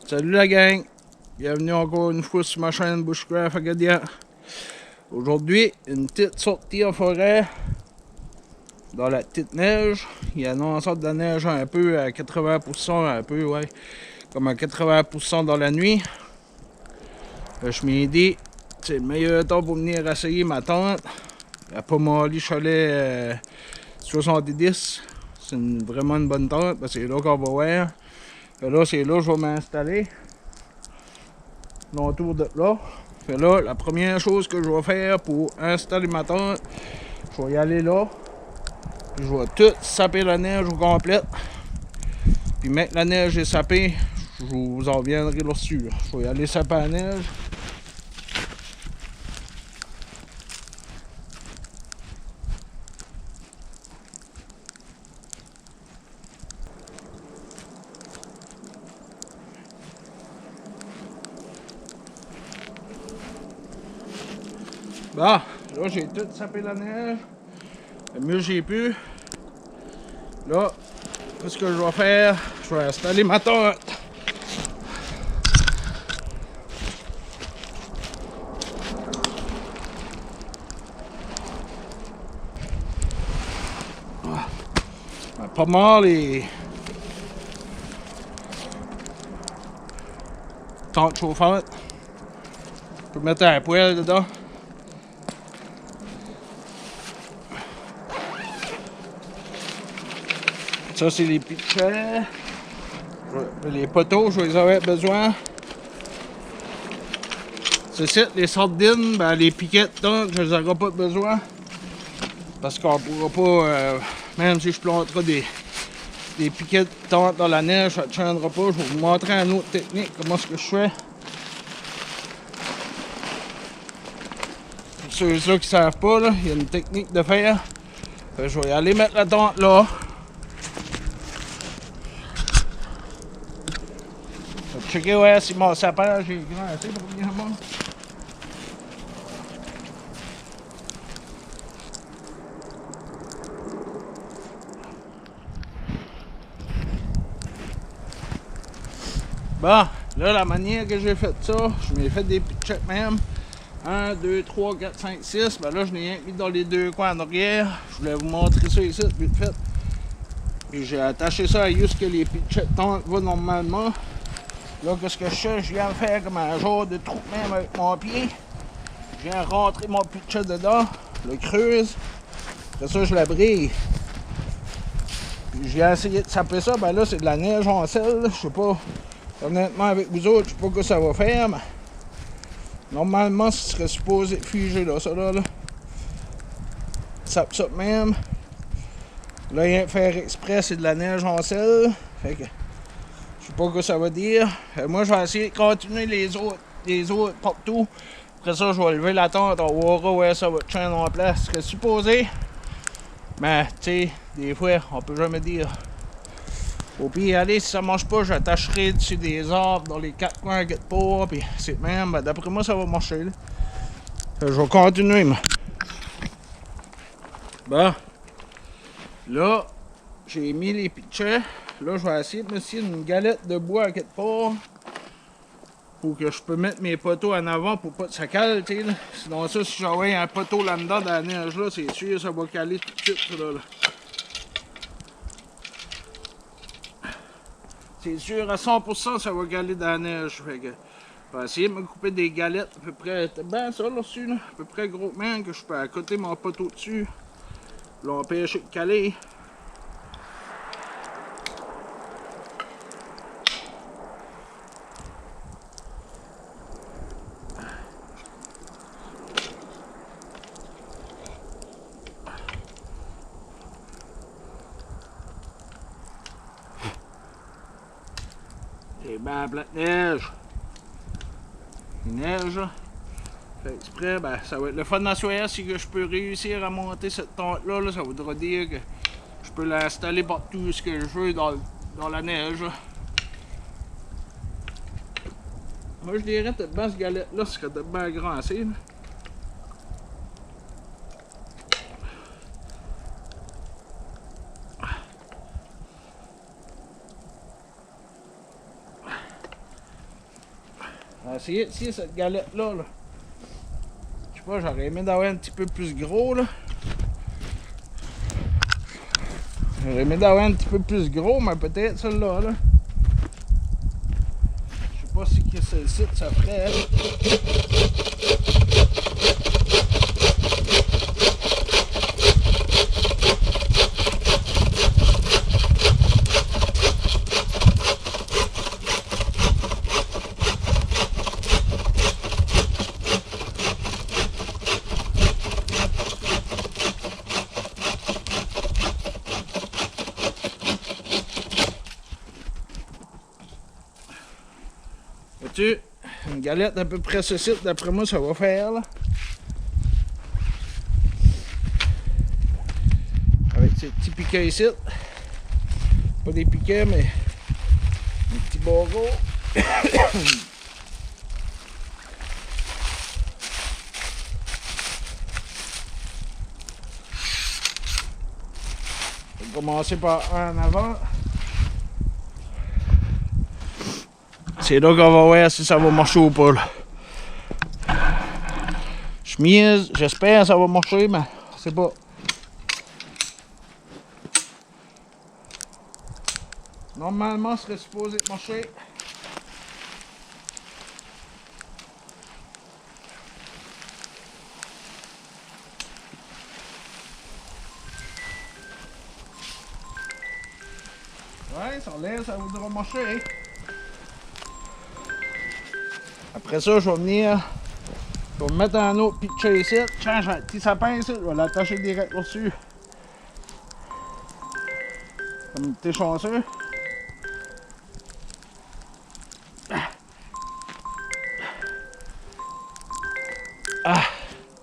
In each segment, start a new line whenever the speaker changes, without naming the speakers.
Salut la gang! Bienvenue encore une fois sur ma chaîne Bushcraft Agadia. Aujourd'hui, une petite sortie en forêt dans la petite neige. Il y a en sorte de la neige un peu à 80%, un peu, ouais, comme à 80% dans la nuit. Je m'ai dit, c'est le meilleur temps pour venir essayer ma tente. La Pomali Chalet 70. C'est vraiment une bonne tente, parce que c'est là qu'on va voir. Et là, c'est là que je vais m'installer. Autour de là. Fait là, la première chose que je vais faire pour installer ma tente, je vais y aller là. Puis je vais tout saper la neige au complet. Puis mec, la neige est sapée, je vous en reviendrai là-dessus. Je vais y aller saper la neige. Bon, là j'ai tout sapé la neige. Le mieux j'ai pu. Là, ce que je vais faire, je vais installer ma tente. Pas mal les tentes chauffantes. Je peux mettre un poêle dedans. Ça, c'est les pitchers. Les poteaux, je vais les avoir besoin. C'est ça, les sardines, ben, les piquettes, donc, je les aurai pas besoin. Parce qu'on pourra pas, même si je planterai des piquettes tentes dans la neige, ça ne tiendra pas. Je vais vous montrer une autre technique, comment est-ce que je fais. Pour ceux-là qui ne savent pas, là, il y a une technique de faire. Je vais aller mettre la tente là. Checker ouais, si mon sapin j'ai grand assez pour venir moi. Bon, là la manière que j'ai fait ça, je m'ai fait des pitchers même. 1, 2, 3, 4, 5, 6. Ben là je n'ai rien mis dans les deux coins en arrière. Je voulais vous montrer ça ici, vite fait. Et j'ai attaché ça à juste que les pitchers vont normalement. Là, qu'est-ce que je fais? Je viens faire comme un genre de trou même avec mon pied. Je viens rentrer mon pitcher dedans, le creuse. Après ça, je la brille. Puis je viens essayer de saper ça. Ben là, c'est de la neige en sel. Je sais pas, honnêtement, avec vous autres, je sais pas ce que ça va faire. Mais normalement, ce serait supposé figer là, ça là. Sape ça même. Là, rien faire exprès, c'est de la neige en sel. Fait que je sais pas ce que ça va dire. Moi, je vais essayer de continuer les autres partout. Après ça, je vais lever la tente, on verra où ça va chaîner en place. Ce serait supposé. Mais, tu sais, des fois, on peut jamais dire. Au pire, allez, si ça marche pas, j'attacherai dessus des arbres dans les quatre coins quelque part. Puis c'est même, ben, d'après moi, ça va marcher. Là. Je vais continuer, moi. Bon. Là, j'ai mis les pitchers. Là, je vais essayer de me scier une galette de bois à quelque part. Pour que je peux mettre mes poteaux en avant pour pas que ça cale, tu sais. Sinon ça, si j'envoie un poteau là-dedans dans la neige là, c'est sûr ça va caler tout de suite, ça là. C'est sûr à 100% ça va caler dans la neige. Fait que je vais essayer de me couper des galettes à peu près. C'est bien ça là-dessus, là. À peu près gros même que je peux accoter mon poteau dessus. L'empêcher de caler. C'est bien plein de neige. Il neige là. Fait exprès, ben, ça va être le fun dans ce si que je peux réussir à monter cette tente-là, là, ça voudra dire que je peux l'installer partout ce que je veux dans la neige. Là. Moi je dirais peut-être bien ce galette-là, ce serait peut-être bien grand assez. Là. On va essayer ici cette galette-là. Là. Je sais pas, j'aurais aimé d'avoir un petit peu plus gros là. J'aurais aimé d'avoir un petit peu plus gros, mais peut-être celle-là. Là. Je sais pas si que celle-ci ça ferait. Vois-tu, une galette à peu près ceci, d'après moi, ça va faire là. Avec ces petits piquets ici. Pas des piquets, mais des petits barreaux. Je vais commencer par un en avant. C'est là qu'on va voir si ça va marcher ou pas. Là. Je mise, j'espère que ça va marcher, mais je sais pas. Normalement, ça serait supposé marcher. Ouais, ça l'air, ça voudra marcher. Après ça, je vais venir, je vais me mettre un autre pitcher ici. Tiens, j'ai un petit sapin ici, je vais l'attacher direct là-dessus. Comme t'es chanceux. Ah,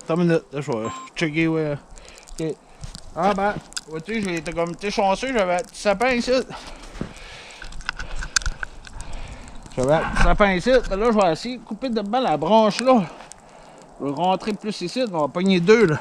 attends une minute, là, je vais checker, ouais. Ok. Ah ben, vois-tu, j'ai été comme t'es chanceux, j'avais un petit sapin ici. J'avais un petit sapin ici, là je vais essayer de couper de bas la branche là. Je vais rentrer plus ici, on va pogner deux là.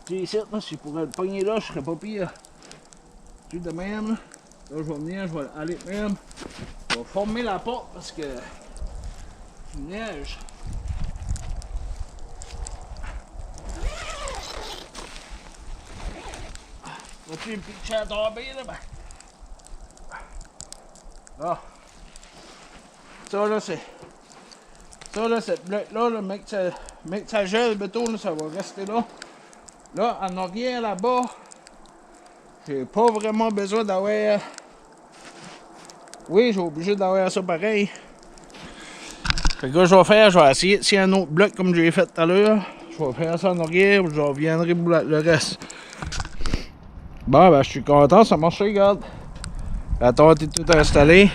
Tu ici, là, si je pourrais le pogner là, je serais pas pire. Tu de même, là je vais venir, je vais aller de même. Je vais former la porte parce que il neige. Vois-tu une petite chair tombée là? Ben. Là. Ça là c'est. Ça là, cette bloc là, mec, ça gèle le béton, là, ça va rester là. Là, en arrière là-bas, j'ai pas vraiment besoin d'avoir. Oui, j'ai obligé d'avoir ça pareil. Fait que là, je vais faire, je vais essayer s'il y a un autre bloc comme j'ai fait tout à l'heure. Je vais faire ça en arrière, je reviendrai pour le reste. Bon, ben, je suis content, ça marche, regarde. La tente est toute installée.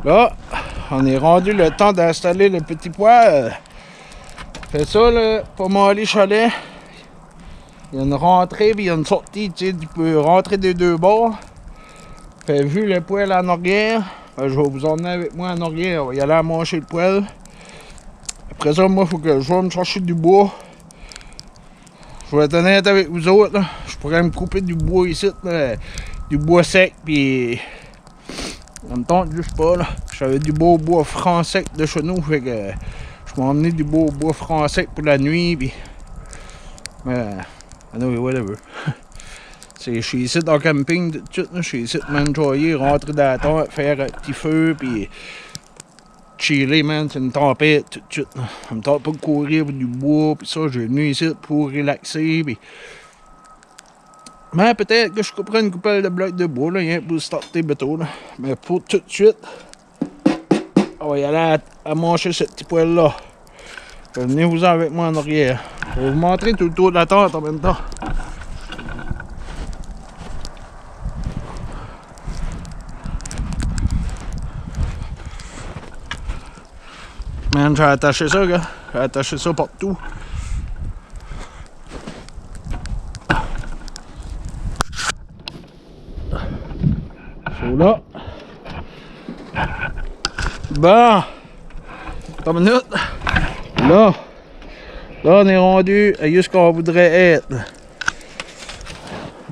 Là, on est rendu le temps d'installer le petit poêle. Fait ça, là, pour mon chalet, il y a une rentrée et il y a une sortie, tu sais, tu peux rentrer des deux bords. Fait vu le poêle en arrière, ben, je vais vous emmener avec moi en arrière, on va y aller à manger le poêle. Après ça, moi, il faut que je vais me chercher du bois. Je vais être honnête avec vous autres, là. Je pourrais me couper du bois ici, là, du bois sec, puis en même temps, juste pas, là. J'avais du beau bois franc sec de chez nous, fait que je m'ai emmené du beau bois franc sec pour la nuit, puis anyway, whatever. C'est chez ici dans le camping, tout de suite, là, chez ici, m'enjoyer, rentrer dans la tente, faire un petit feu, puis chiller, man, c'est une tempête, tout de suite. Là. Ça me tente pas de courir pour du bois, puis ça, j'ai venu ici pour relaxer, puis mais peut-être que je couperai une coupelle de blocs de bois, là, rien pour starter bateau, là. Mais pour tout de suite, on va y aller à manger ce petit poêle-là. Venez-vous-en avec moi en arrière. Je vais vous montrer tout le tour de la tente en même temps. Man, j'ai attaché ça, gars. J'ai attaché ça partout. Là. Bon. 3 minutes. Là. Là, on est rendu à où ce qu'on voudrait être.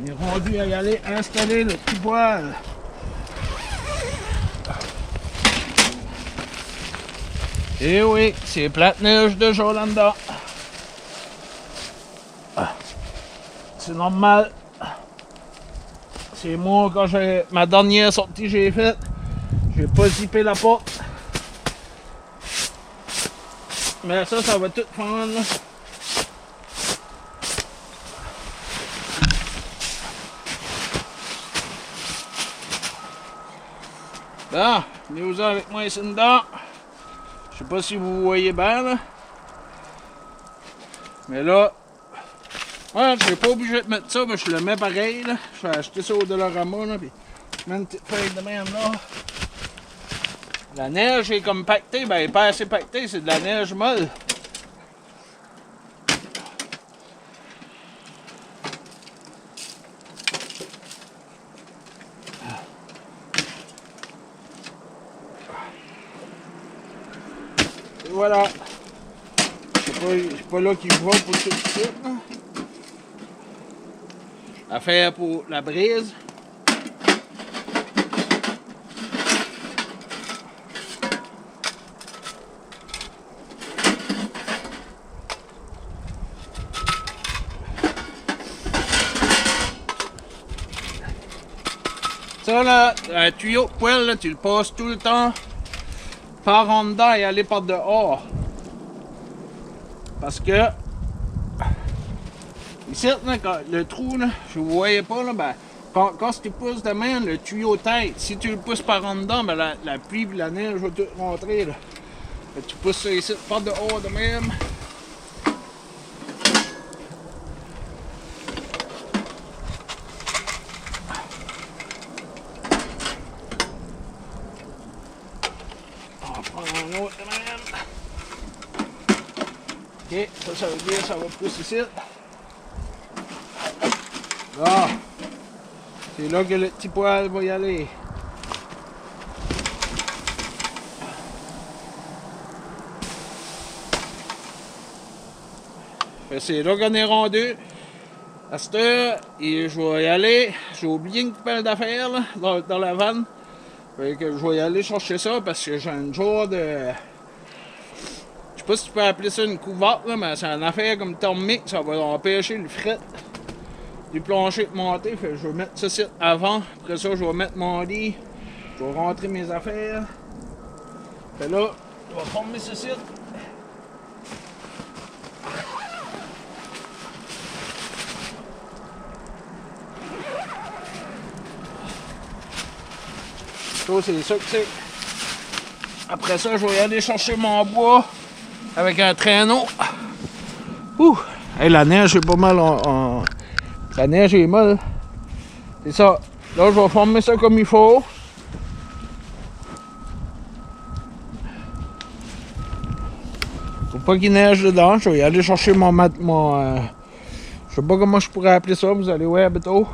On est rendu à y aller installer le petit poêle. Et oui, c'est plate neige de Jolanda. C'est normal. C'est moi, quand j'ai ma dernière sortie j'ai faite, j'ai pas zippé la porte. Mais ça va tout prendre. Là, venez-vous avec moi ici dedans. Je sais pas si vous voyez bien là. Mais là, ouais, je suis pas obligé de mettre ça, mais je le mets pareil là. Je vais acheter ça au Dollarama là, puis je mets une petite feuille de même là. La neige est comme pactée, ben elle est pas assez pactée, c'est de la neige molle. Et voilà. C'est pas là qu'il va pour tout de suite. Affaire pour la brise. Ça là, un tuyau de poêle, là, tu le passes tout le temps par en dedans et aller par dehors. Parce que ici, là, le trou, là, je vous voyais pas, là, ben, quand tu pousses de main, le tuyau tête, si tu le pousses par en dedans, ben, la pluie et la neige va tout rentrer. Là. Tu pousses ça ici par dehors de même. On va prendre un autre de même. Ok, ça veut dire que ça va pousser ici. Là, c'est là que le petit poêle va y aller. C'est là qu'on est rendu. À cette heure, et je vais y aller. J'ai oublié une coupelle d'affaires dans la vanne. Fait que je vais y aller chercher ça parce que j'ai un genre de... Je sais pas si tu peux appeler ça une couverte, là, mais c'est une affaire comme thermique. Ça va empêcher le fret du plancher de monter. Fait que je vais mettre ça ici avant. Après ça, je vais mettre mon lit. Je vais rentrer mes affaires. Fait là, je vais former ce site. Ça, c'est ça que c'est. Après ça, je vais aller chercher mon bois avec un traîneau. Ouh! Hey, la neige est pas mal La neige est molle. C'est ça. Là, je vais former ça comme il faut. Faut pas qu'il neige dedans. Je vais y aller chercher mon je sais pas comment je pourrais appeler ça. Vous allez voir bientôt.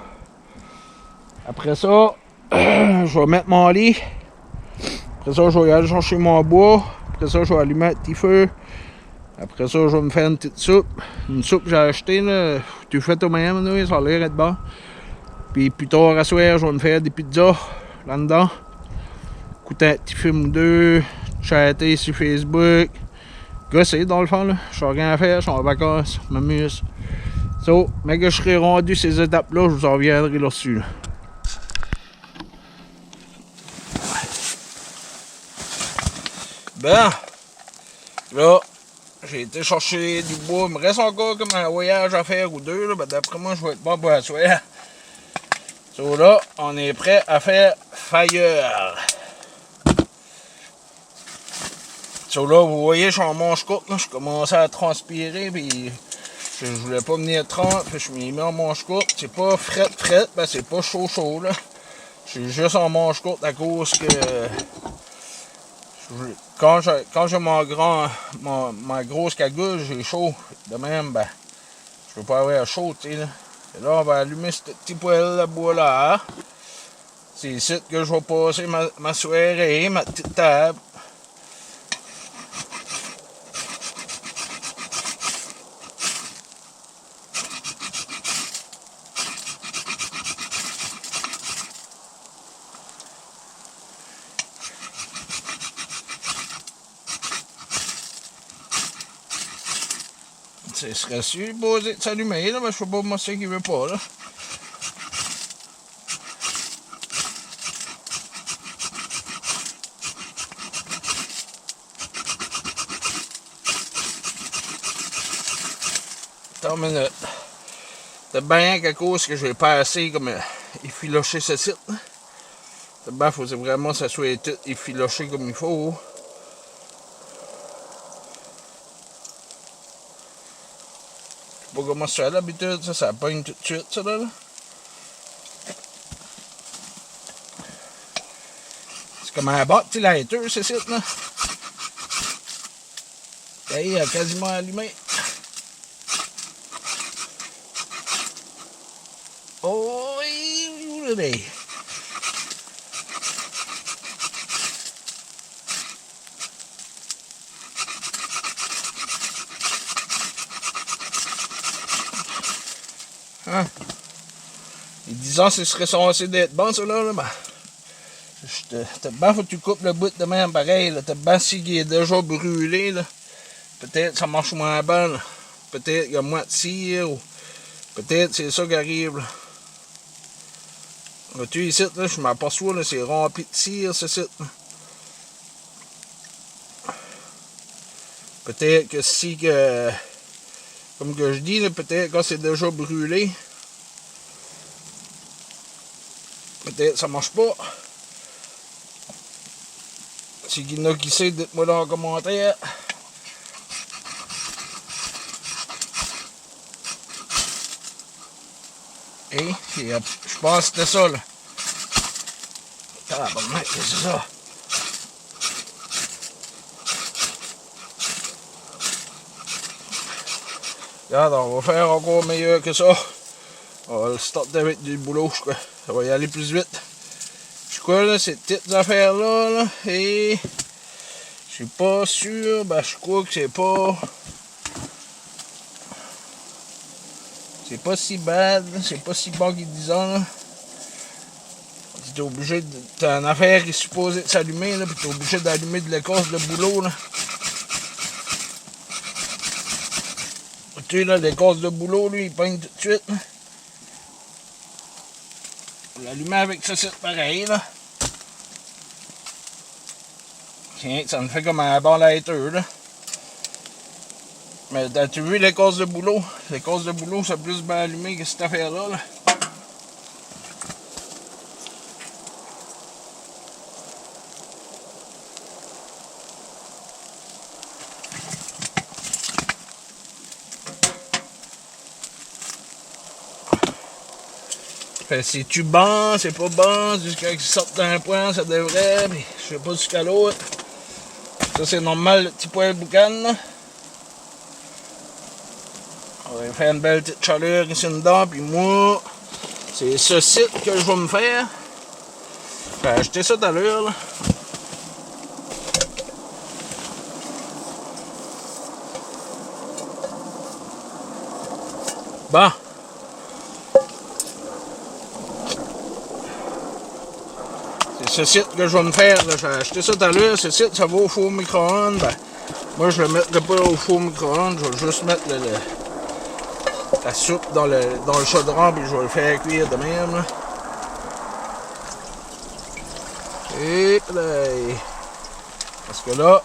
Après ça, je vais mettre mon lit. Après ça, je vais aller chercher mon bois. Après ça, je vais allumer un petit feu. Après ça, je vais me faire une petite soupe. Une soupe que j'ai achetée, là. Tu fais toi-même, là, ça a l'air d'être bon. Puis plus tard à soir, je vais me faire des pizzas là-dedans. Écouter un petit film ou deux. Chatter sur Facebook. Gosser dans le fond, là. Je n'ai rien à faire, je suis en vacances, je m'amuse. So, mais que je serai rendu ces étapes-là, je vous en reviendrai là-dessus. Là. Ben, là, j'ai été chercher du bois. Il me reste encore comme un voyage à faire ou deux. Là. Ben, d'après moi, je vais être bon pour la soirée. So, là, on est prêt à faire fire. So, là, vous voyez, je suis en manche courte. Là. Je commençais à transpirer. Puis je voulais pas venir tremper. Puis je m'y mis en manche courte. C'est pas fret, ben c'est pas chaud, là. Je suis juste en manche courte à cause que... Quand j'ai ma grosse cagoule, j'ai chaud. De même, ben, je peux pas avoir chaud, tu sais. Là. Et là, on va allumer ce petit poêle de bois là. C'est ici que je vais passer ma soirée, ma petite table. Ce serait supposé de s'allumer, là, mais je sais pas moi c'est qui veut pas, là. Attends une minute. C'est bien qu'à cause que je vais pas assez comme effilocher ce site. C'est bien, faut vraiment que ça soit tout effiloché comme il faut. Je sais pas comment ça fait d'habitude, ça pogne tout de suite, ça là. C'est comme un bâti lighter, ce site là. Et il a quasiment allumé. Oh, oui. Hein? Et disons ce serait censé d'être bon ça là, ben. T'as bien faut que tu coupes le bout de même pareil, t'as bien si qui est déjà brûlé là. Peut-être ça marche moins bien, peut-être il y a moins de cire, ou peut-être c'est ça qui arrive là. Vois-tu ici, là, je m'aperçois, là, c'est rempli de cire ce site. Peut-être que si que. Comme que je dis, là, peut-être quand c'est déjà brûlé. Peut-être ça marche pas. Si il y en a qui sait, dites-moi dans les commentaires. Et je pense que c'était ça là. Ah bon mec, c'est ça. Regarde, on va faire encore meilleur que ça. On va le starter avec du boulot, je crois. Ça va y aller plus vite. Je crois là, ces petites affaires là, et je suis pas sûr, ben je crois que c'est pas si bad, c'est pas si bon qu'ils disent là. T'es obligé de. T'as une affaire qui est supposée s'allumer là, puis t'es obligé d'allumer de l'écorce de boulot là. Tu sais là, l'écorce de boulot, lui, il peigne tout de suite. Là. L'allumer avec ça, c'est pareil là. Tiens, ça me fait comme un bon lighter là. Mais as-tu vu l'écorce de boulot? L'écorce de boulot, c'est plus bien allumé que cette affaire-là. Là. C'est-tu bon, c'est pas bon, jusqu'à qu'ils sortent d'un point, ça devrait, mais je sais pas jusqu'à l'autre. Ça c'est normal, le petit poêle boucan là. On va faire une belle petite chaleur ici dedans, puis moi, c'est ce site que je vais me faire. J'ai acheté ça tout à l'heure là. Bon. C'est ce site que je vais me faire, j'ai acheté ça tout à l'heure, ce site ça va au four micro-ondes, ben, moi je le mettrai pas au four micro-ondes, je vais juste mettre la soupe dans le chaudron puis je vais le faire cuire de même. Là. Et là, parce que là,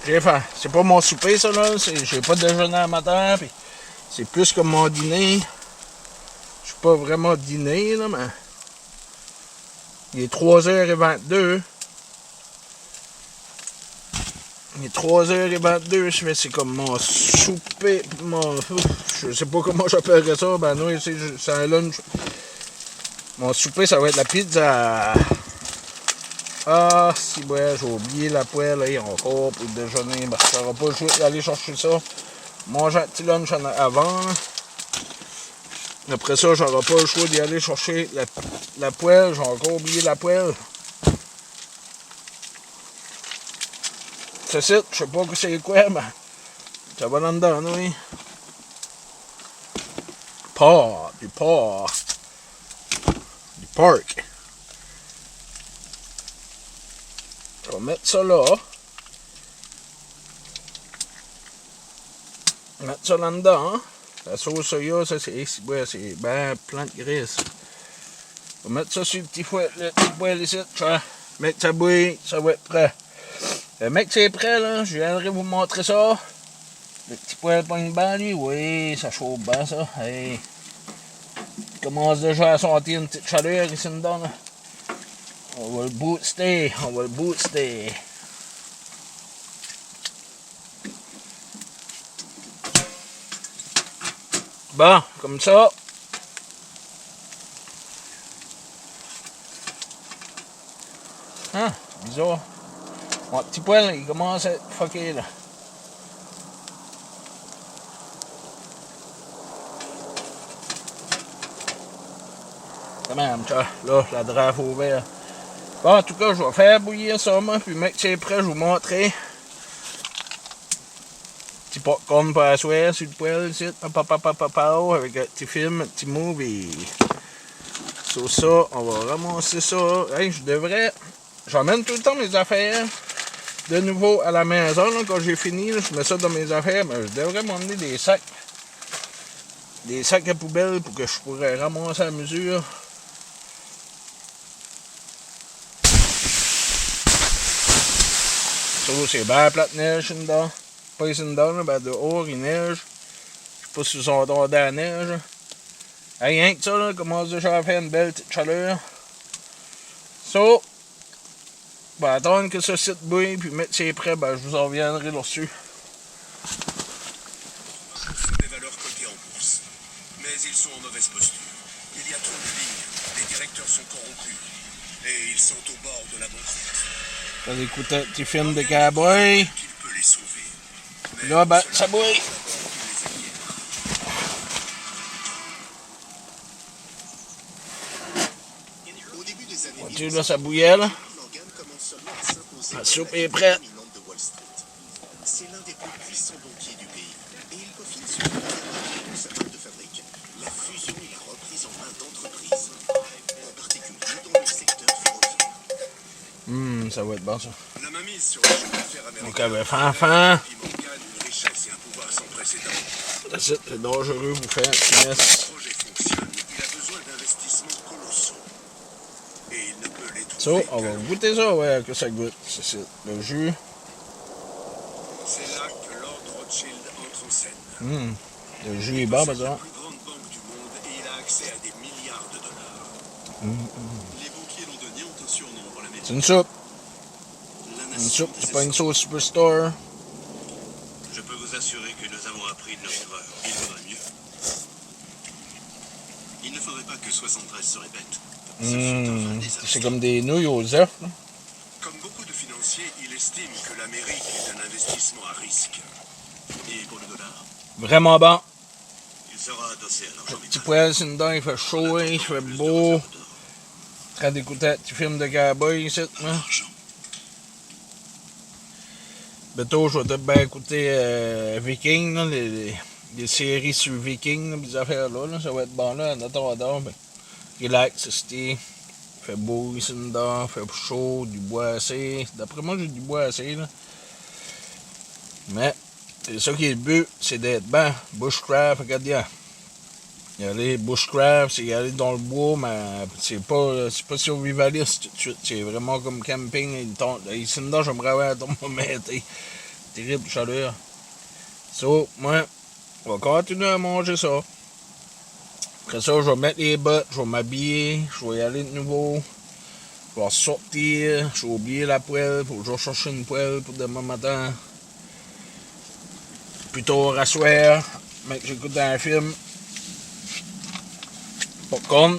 j'ai faim, c'est pas mon souper ça là, j'ai pas déjeuné à matin, puis c'est plus que mon dîner, je suis pas vraiment dîner là, mais... Il est 3h22. Il est 3h22, c'est comme mon souper, je sais pas comment j'appellerais ça, ben non, c'est un lunch. Mon souper, ça va être la pizza. Ah, si, ouais, j'ai oublié la poêle, là, encore pour le déjeuner, ben, ça n'aura pas le choix d'aller chercher ça. Manger un petit lunch avant. Après ça, j'aurai pas le choix d'y aller chercher la poêle. J'ai encore oublié la poêle. C'est ça, je sais pas que c'est quoi, mais ça va là-dedans, oui. Du porc. Du pork. Je vais mettre ça là. Mettre ça là-dedans. La sauce soya, ça c'est ben plein de graisse. Je vais mettre ça sur le petit poêle ici. Mec, ça bouille, ça va être prêt. Mec, c'est prêt là, je viendrai vous montrer ça. Le petit poêle pogne bien lui, oui, ça chauffe bien ça. Hey. Il commence déjà à sentir une petite chaleur ici dedans. Là. On va le booster, Bon, comme ça. Hein, bizarre. Mon petit poêle, il commence à être fucké là. Quand même, là, la drape ouverte. Bon, en tout cas, je vais faire bouillir ça, moi, puis mec, c'est prêt, je vais vous montrer. Petit popcorn pour la soirée sur le poêle, ici, avec un petit film, un petit movie. Sur ça, on va ramasser ça. Hey, j'emmène tout le temps mes affaires de nouveau à la maison, là, quand j'ai fini, là, je mets ça dans mes affaires, mais je devrais m'emmener des sacs. Des sacs à poubelle pour que je pourrais ramasser à mesure. Ça, c'est bien plate neige dedans. Pas ici dedans, là, ben dehors, il neige. Je sais pas si ils sont dans la neige. Hey, rien que ça, là, commence déjà à faire une belle petite chaleur. Ça, ben attendre que ce site bouille, puis mettre c'est prêt, ben je vous en reviendrai là-dessus.
Des valeurs cotées en bourse, mais ils sont en mauvaise posture. Il y a trop de lignes, les directeurs sont corrompus, et ils sont au bord de la banqueroute.
T'as écouté un petit film de cowboy.
Qu'il peut les sauver.
Là, ben, ça bouille.
Au début des années
Tu là, ça bouillait, là.
Morgan commence seulement à s'imposer.
La soupe est prête.
De Wall Street. C'est l'un des plus puissants banquiers du pays, et il peaufine sur sa marque de fabrique, la fusion et la reprise en main d'entreprises, en particulier dans le secteur ferroviaire.
Ça va être bon, ça.
La mainmise sur le chemin de fer américain.
Donc, avec fin.
Puis Morgan, une richesse et un pouvoir sans précédent.
C'est dangereux, vous faire un petit
Si
mess.
le projet fonctionne, il a besoin d'investissements colossaux. Et il ne peut les trouver.
Ça, on va goûter ça, ouais, que ça goûte. C'est le jus.
C'est là que Lord Rothschild entre en scène.
Le jus est bon, par
C'est la
exemple.
plus grande banque du monde et il a accès à des milliards de dollars. Les banquiers londoniens ont un surnom pour la méthode.
C'est une soupe.
La
Une
nation
soupe,
des
c'est pas une
esprits.
sauce superstar.
Je peux vous assurer que nous avons appris de nos erreurs. Il faudrait mieux. Il ne faudrait pas que 73 se répète. Ce fut un vrai désastre.
C'est comme des nouilles aux œufs. Là.
Comme beaucoup de financiers, il estime que l'Amérique est un investissement à risque. Et pour le dollar,
Vraiment bon.
il sera adossé à l'argent
Petit
vital.
poêle, c'est dedans, il fait chaud, il fait beau. En train d'écouter un petit film de cowboy ici. Hein. Bientôt, je vais peut-être bien écouter Viking, là, les séries sur Viking, là, des affaires là, ça va être bon là, en attendant, ben, relax, c'était, fait beau ici dedans, fait chaud, du bois assez, d'après moi j'ai du bois assez là, mais c'est ça qui est le but, c'est d'être ben, bushcraft, regarde bien, y aller bushcraft, c'est y aller dans le bois, mais c'est pas survivaliste tout de suite, c'est vraiment comme camping, ici dedans j'aimerais avoir un thermomètre, terrible chaleur. So, moi, on va continuer à manger ça. Après ça, je vais mettre les bottes, je vais m'habiller, je vais y aller de nouveau. Je vais sortir, je vais oublier la poêle, faut que je chercher une poêle pour demain matin. Plutôt à soir, mec, j'écoute un film. Popcorn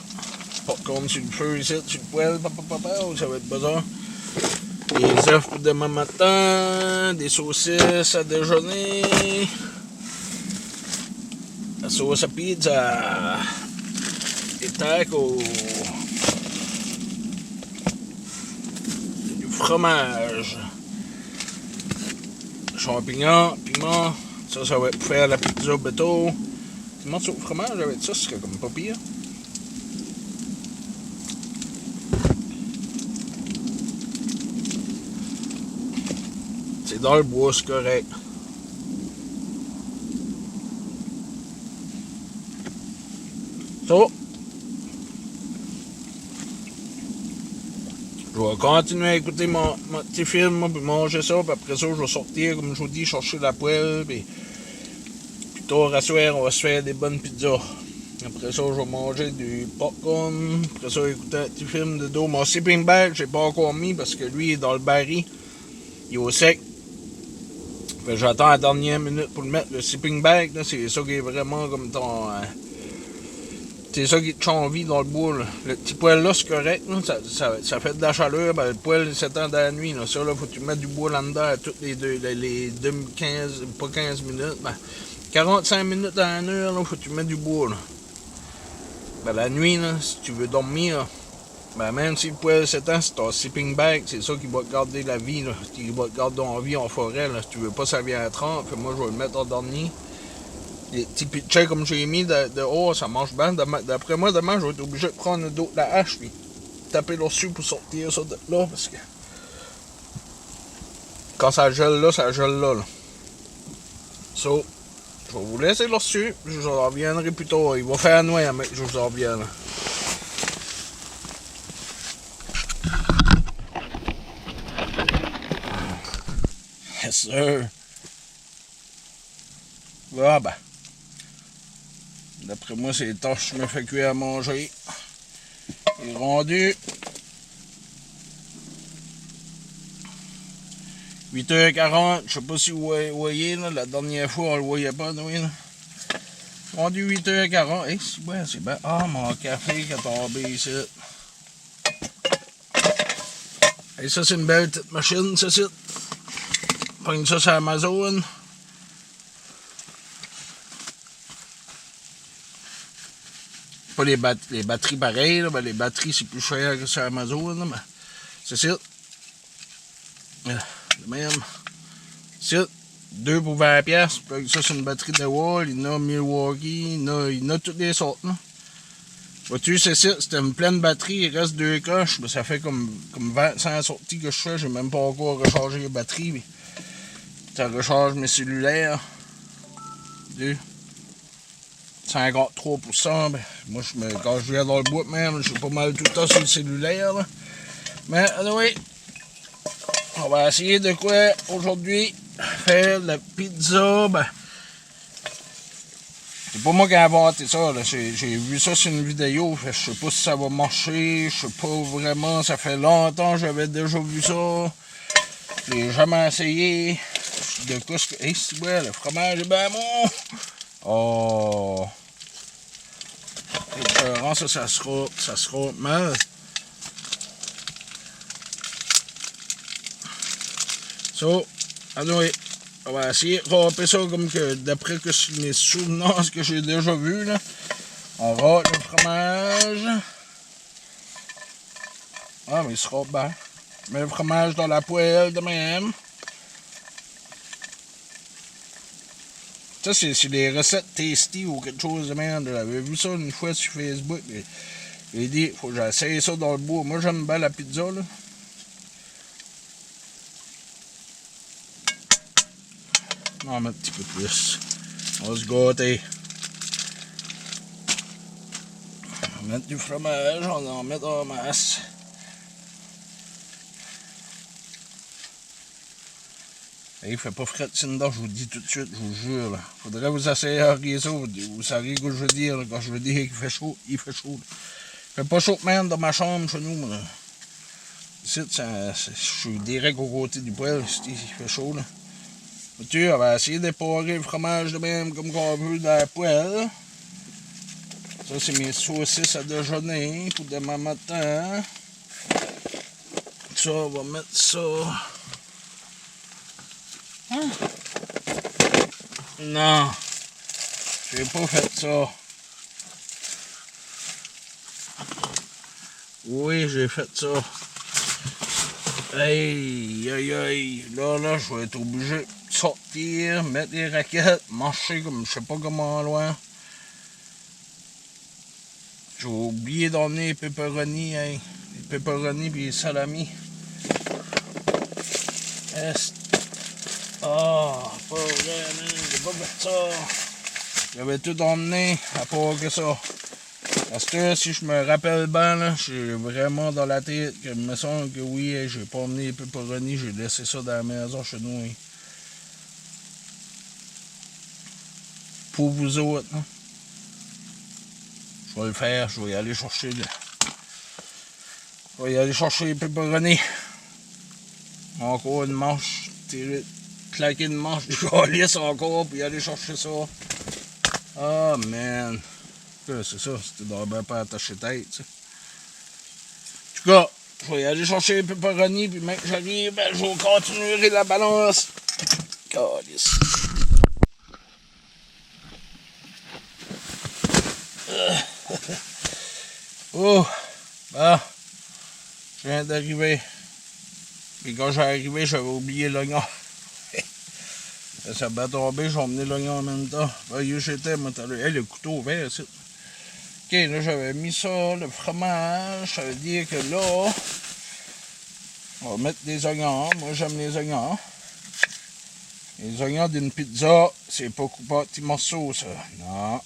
sur le feu ici, sur le poêle, ça va être bizarre. Des œufs pour demain matin, des saucisses à déjeuner, la sauce à pizza. des tacos. Du fromage. Champignons, piment. Ça va être pour faire la pizza beto. Du morceau de fromage avec ça, ce serait comme pas pire. C'est dans le bois, c'est correct. Ça. Je vais continuer à écouter mon petit film, puis manger ça, puis après ça, je vais sortir, comme je vous dis, chercher la poêle, puis plus tard à soir, on va se faire des bonnes pizzas. Après ça, je vais manger du popcorn, après ça, écouter un petit film de dos. Mon sleeping bag, j'ai pas encore mis, parce que lui, il est dans le baril, il est au sec. Fait j'attends la dernière minute pour le mettre. Le sleeping bag, c'est ça qui est vraiment comme ton... c'est ça qui te chanvie dans le bois. Là. Le petit poêle là, c'est correct. Là. Ça fait de la chaleur. Ben, le poêle s'étend dans la nuit. Là. Ça, là, faut que tu mettes du bois là-dedans à toutes les 15, pas 15 minutes. Ben, 45 minutes à 1 heure, là, faut que tu mettes du bois. Là. Ben, la nuit, là, si tu veux dormir, ben, même si le poêle s'étend, c'est ton sleeping bag. C'est ça qui va te garder la vie. Là. Qui va te garder en vie en forêt. Là. Si tu veux pas, ça vient à 30. Fait moi, je vais le mettre en dernier. Les petits pitchers comme j'ai mis dehors, ça marche bien. D'après moi, demain, je vais être obligé de prendre la hache puis taper là-dessus pour sortir ça de là. Parce que quand ça gèle là, ça gèle là. So, je vais vous laisser là-dessus. Je vous en reviendrai plus tard. Il va faire noir, mais je vous en reviens. Là. Yes, sir. Ah ben. D'après moi, c'est les tâches que je me fais cuire à manger. Il est rendu 8h40. Je sais pas si vous voyez, là, la dernière fois, on le voyait pas, oui, là. Rendu 8h40. Hey, c'est bien. Ah, mon café qui est tombé ici. Et ça, c'est une belle petite machine, ça, c'est. Pogne ça sur Amazon. Pas les batteries pareilles, là, ben les batteries c'est plus cher que sur Amazon, là, mais c'est ça. Le même. C'est 2 pour 20$. Ça c'est une batterie de Wall, il y en a Milwaukee, il y en a toutes les sortes. Là. Vois-tu, c'est ça, c'était une pleine batterie, il reste 2 coches, ben, ça fait comme 25 sorties que je fais, j'ai même pas encore rechargé les batteries, mais ça recharge mes cellulaires. 53%, ben, moi quand je viens dans le bois même, je suis pas mal tout le temps sur le cellulaire. Là. Mais anyway, on va essayer de quoi aujourd'hui faire la pizza. Ben, c'est pas moi qui ai inventé ça, j'ai vu ça sur une vidéo, fait, je sais pas si ça va marcher, je sais pas vraiment, ça fait longtemps que j'avais déjà vu ça. Je l'ai jamais essayé. De quoi ce que. Hey, c'est ouais, le fromage est bien bon! Oh! Ça sera mal. So, anyway, on va essayer de râper ça comme que, d'après que mes souvenirs que j'ai déjà vu, là. On râpe le fromage. Ah, mais il sera bien. Je mets le fromage dans la poêle de même. Ça, c'est des recettes tasty ou quelque chose de merde. J'avais vu ça une fois sur Facebook. J'ai dit, faut que j'essaye ça dans le bois. Moi, j'aime bien la pizza, là. On va mettre un petit peu plus. On va se gâter. On va mettre du fromage, on va en mettre en masse. Et il fait pas frais de dedans, je vous le dis tout de suite, je vous jure. Là. Faudrait vous essayer ça, vous savez ce que je veux dire. Là, quand je veux dire qu'il fait chaud, il fait chaud. Là. Il fait pas chaud même dans ma chambre chez nous. Là. Ici, je suis direct au côté du poêle, il fait chaud. Là. Tu on va essayer d'éparer le fromage de même comme on veut dans la poêle. Ça, c'est mes saucisses à déjeuner pour demain matin. Ça, on va mettre ça. Hein? Non, j'ai pas fait ça. Oui, j'ai fait ça. Aïe, aïe, aïe. Là, je vais être obligé de sortir, mettre les raquettes, marcher comme je sais pas comment loin. J'ai oublié d'emmener les pepperonis, hein. Les pepperonis puis les salamis. Ah, pas vrai, man. J'ai pas fait ça. J'avais tout emmené, à part que ça. Parce que si je me rappelle bien, là, j'ai vraiment dans la tête que il me semble que oui, j'ai pas emmené les pepperonis, j'ai laissé ça dans la maison chez nous. Hein. Pour vous autres, hein. Je vais le faire, je vais y aller chercher je vais y aller chercher les pepperonis. Encore une manche, claquer une manche du calice encore, puis aller chercher ça. Ah, man. C'est ça, c'était d'abord pas attaché tête, ça. En tout cas, je vais y aller chercher les pepperonis, puis même que j'arrive, ben, je vais continuer la balance. Calice. Oh, bah, je viens d'arriver. Puis quand j'ai arrivé, j'avais oublié l'oignon. Ça va tomber, j'ai emmené l'oignon en même temps. Là, j'étais, moi, t'as le couteau vert, c'est. Ok, là, j'avais mis ça, le fromage. Ça veut dire que là, on va mettre des oignons. Moi, j'aime les oignons. Les oignons d'une pizza, c'est pas coupé en petits morceaux, ça. Non.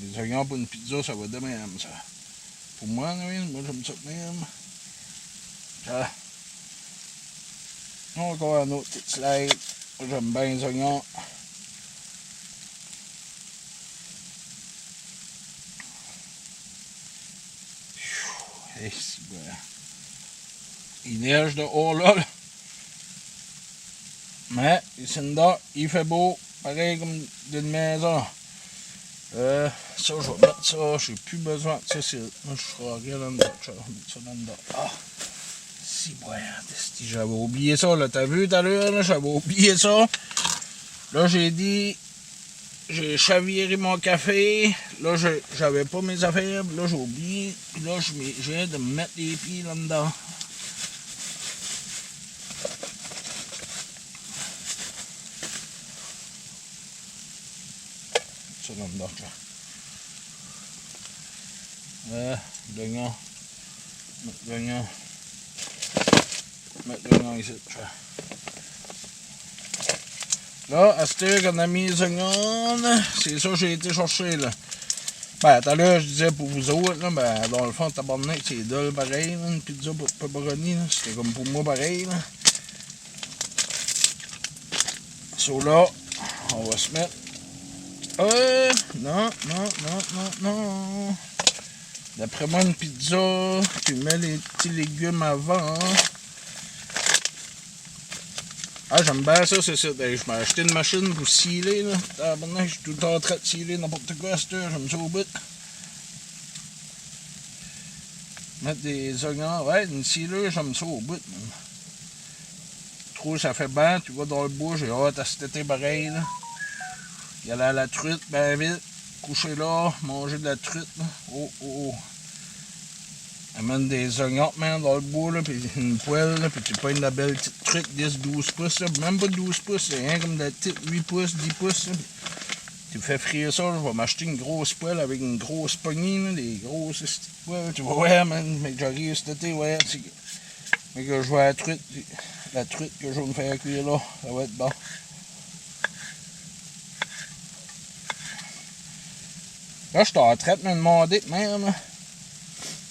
Les oignons pour une pizza, ça va de même, ça. Pour moi, oui, moi, j'aime ça de même. Ça. Encore un autre petit slide. Moi, j'aime bien les oignons. Hey, c'est bon. Il neige dehors là. Mais ici dedans, il fait beau, pareil comme d'une maison. Ça, je vais mettre ça, j'ai plus besoin de ça. Moi, je ferai rien là-dedans. Je vais mettre ça là-dedans. Ah, si bon. J'avais oublié ça, là. T'as vu tout à l'heure, là, j'avais oublié ça. Là, j'ai dit, j'ai chaviré mon café. Là, j'avais pas mes affaires. Là, j'ai oublié. Là, je viens de me mettre les pieds là-dedans. Ça là-dedans, là. L'oignon. Mettre l'oignon. Mettre l'oignon ici, là, à cette heure qu'on a mis les oignons, c'est ça que j'ai été chercher, là. Ben, tout à l'heure, je disais pour vous autres, là, ben, dans le fond, tabarnak, c'est dole pareil, là, une pizza pour pepperoni, c'était comme pour moi pareil, là. So là, on va se mettre. Non. D'après moi, une pizza, tu mets les petits légumes avant. Ah, j'aime bien ça, c'est ça. Ben, je m'ai acheté une machine pour sciler, là. Ah, maintenant, je suis tout le temps en train de sciler n'importe quoi à cette heure, j'aime ça au bout. Mettre des oignons, ouais, une scieler, j'aime ça au bout. Je trouve que ça fait bien, tu vas dans le bois, j'ai hâte à cet été pareil, là. Y aller à la truite, ben vite. Coucher là, manger de la truite, là. Oh. Amène des oignons, man, dans le bois, là, puis une poêle, là, puis tu pognes la belle petite truite 10-12 pouces, là. Même pas 12 pouces, c'est rien comme de la petite 8 pouces, 10 pouces, là. Tu fais frire ça, je vais m'acheter une grosse poêle avec une grosse poignée, là, des grosses poêles, tu vois, ouais, man, mais que j'arrive cet été, ouais, mais que je vois la truite que je vais me faire cuire là, ça va être bon. Là, je suis en train de me demander, même,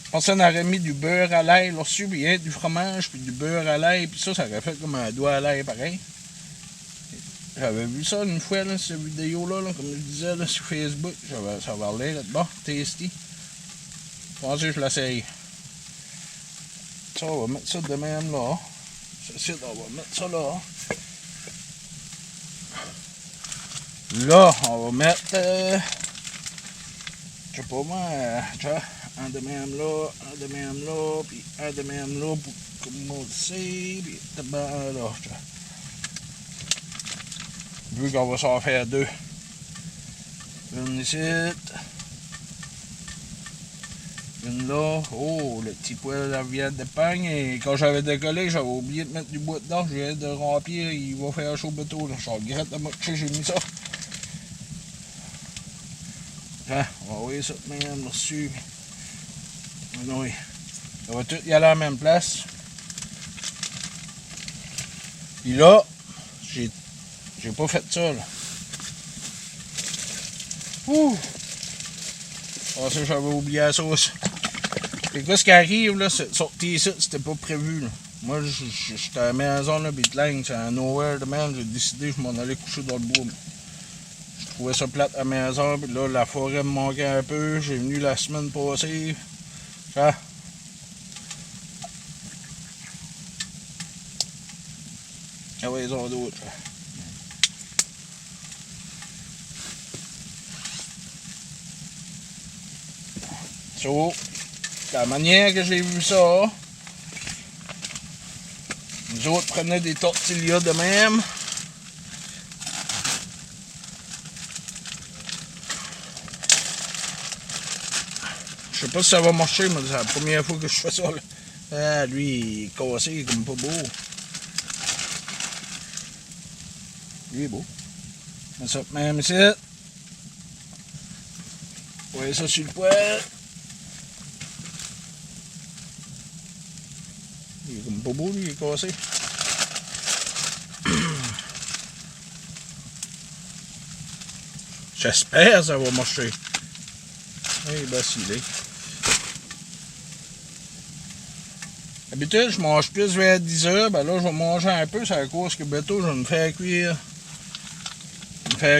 personne aurait mis du beurre à l'ail là-dessus, puis du fromage, puis du beurre à l'ail, puis ça aurait fait comme un doigt à l'ail pareil. J'avais vu ça une fois, là, cette vidéo-là, là, comme je disais, là, sur Facebook. Ça va l'air d'être bon, tasty. Je pense que je l'essaye. Ça, on va mettre ça de même là. Ça, on va mettre ça là. Là, on va mettre... je sais pas moi, un de même là, puis un de même là pour commencer, puis d'abord là, vu qu'on va s'en faire deux. Une ici, Une là. Oh, le petit poêle à viande de pagne. Et quand j'avais décollé, j'avais oublié de mettre du bois dedans. Je viens de remplir. Il va faire chaud bientôt. Je regrette de moi que j'ai mis ça. Ah, on va envoyer ça de même dessus. Oui. Ça va tout y aller à la même place. Puis là, j'ai pas fait ça, là. Ouh! Ah, ça, j'avais oublié la sauce. Et quoi, ce qui arrive, là, c'est sortir ici, c'était pas prévu, là. Moi, j'étais à la maison, là, puis c'est à nowhere de même, j'ai décidé que je m'en allais coucher dans le bois. Je trouvais ça plate à la maison, puis là, la forêt me manquait un peu. J'ai venu la semaine passée. Ah! Ah ouais, ils ont d'autres. So, la manière que j'ai vu ça, nous autres prenaient des tortillas de même. Je sais pas si ça va marcher, mais c'est la première fois que je fais ça, là. Ah, lui, il est cassé, il est comme pas beau. Lui est beau. Mais ça, même ici. Ouais, ça sur le poêle. Il est comme pas beau, lui, il est cassé. J'espère que ça va marcher. Eh ben, s'il est. D'habitude, je mange plus vers 10h. Ben là, je vais manger un peu. C'est à cause que bientôt, je vais me faire cuire.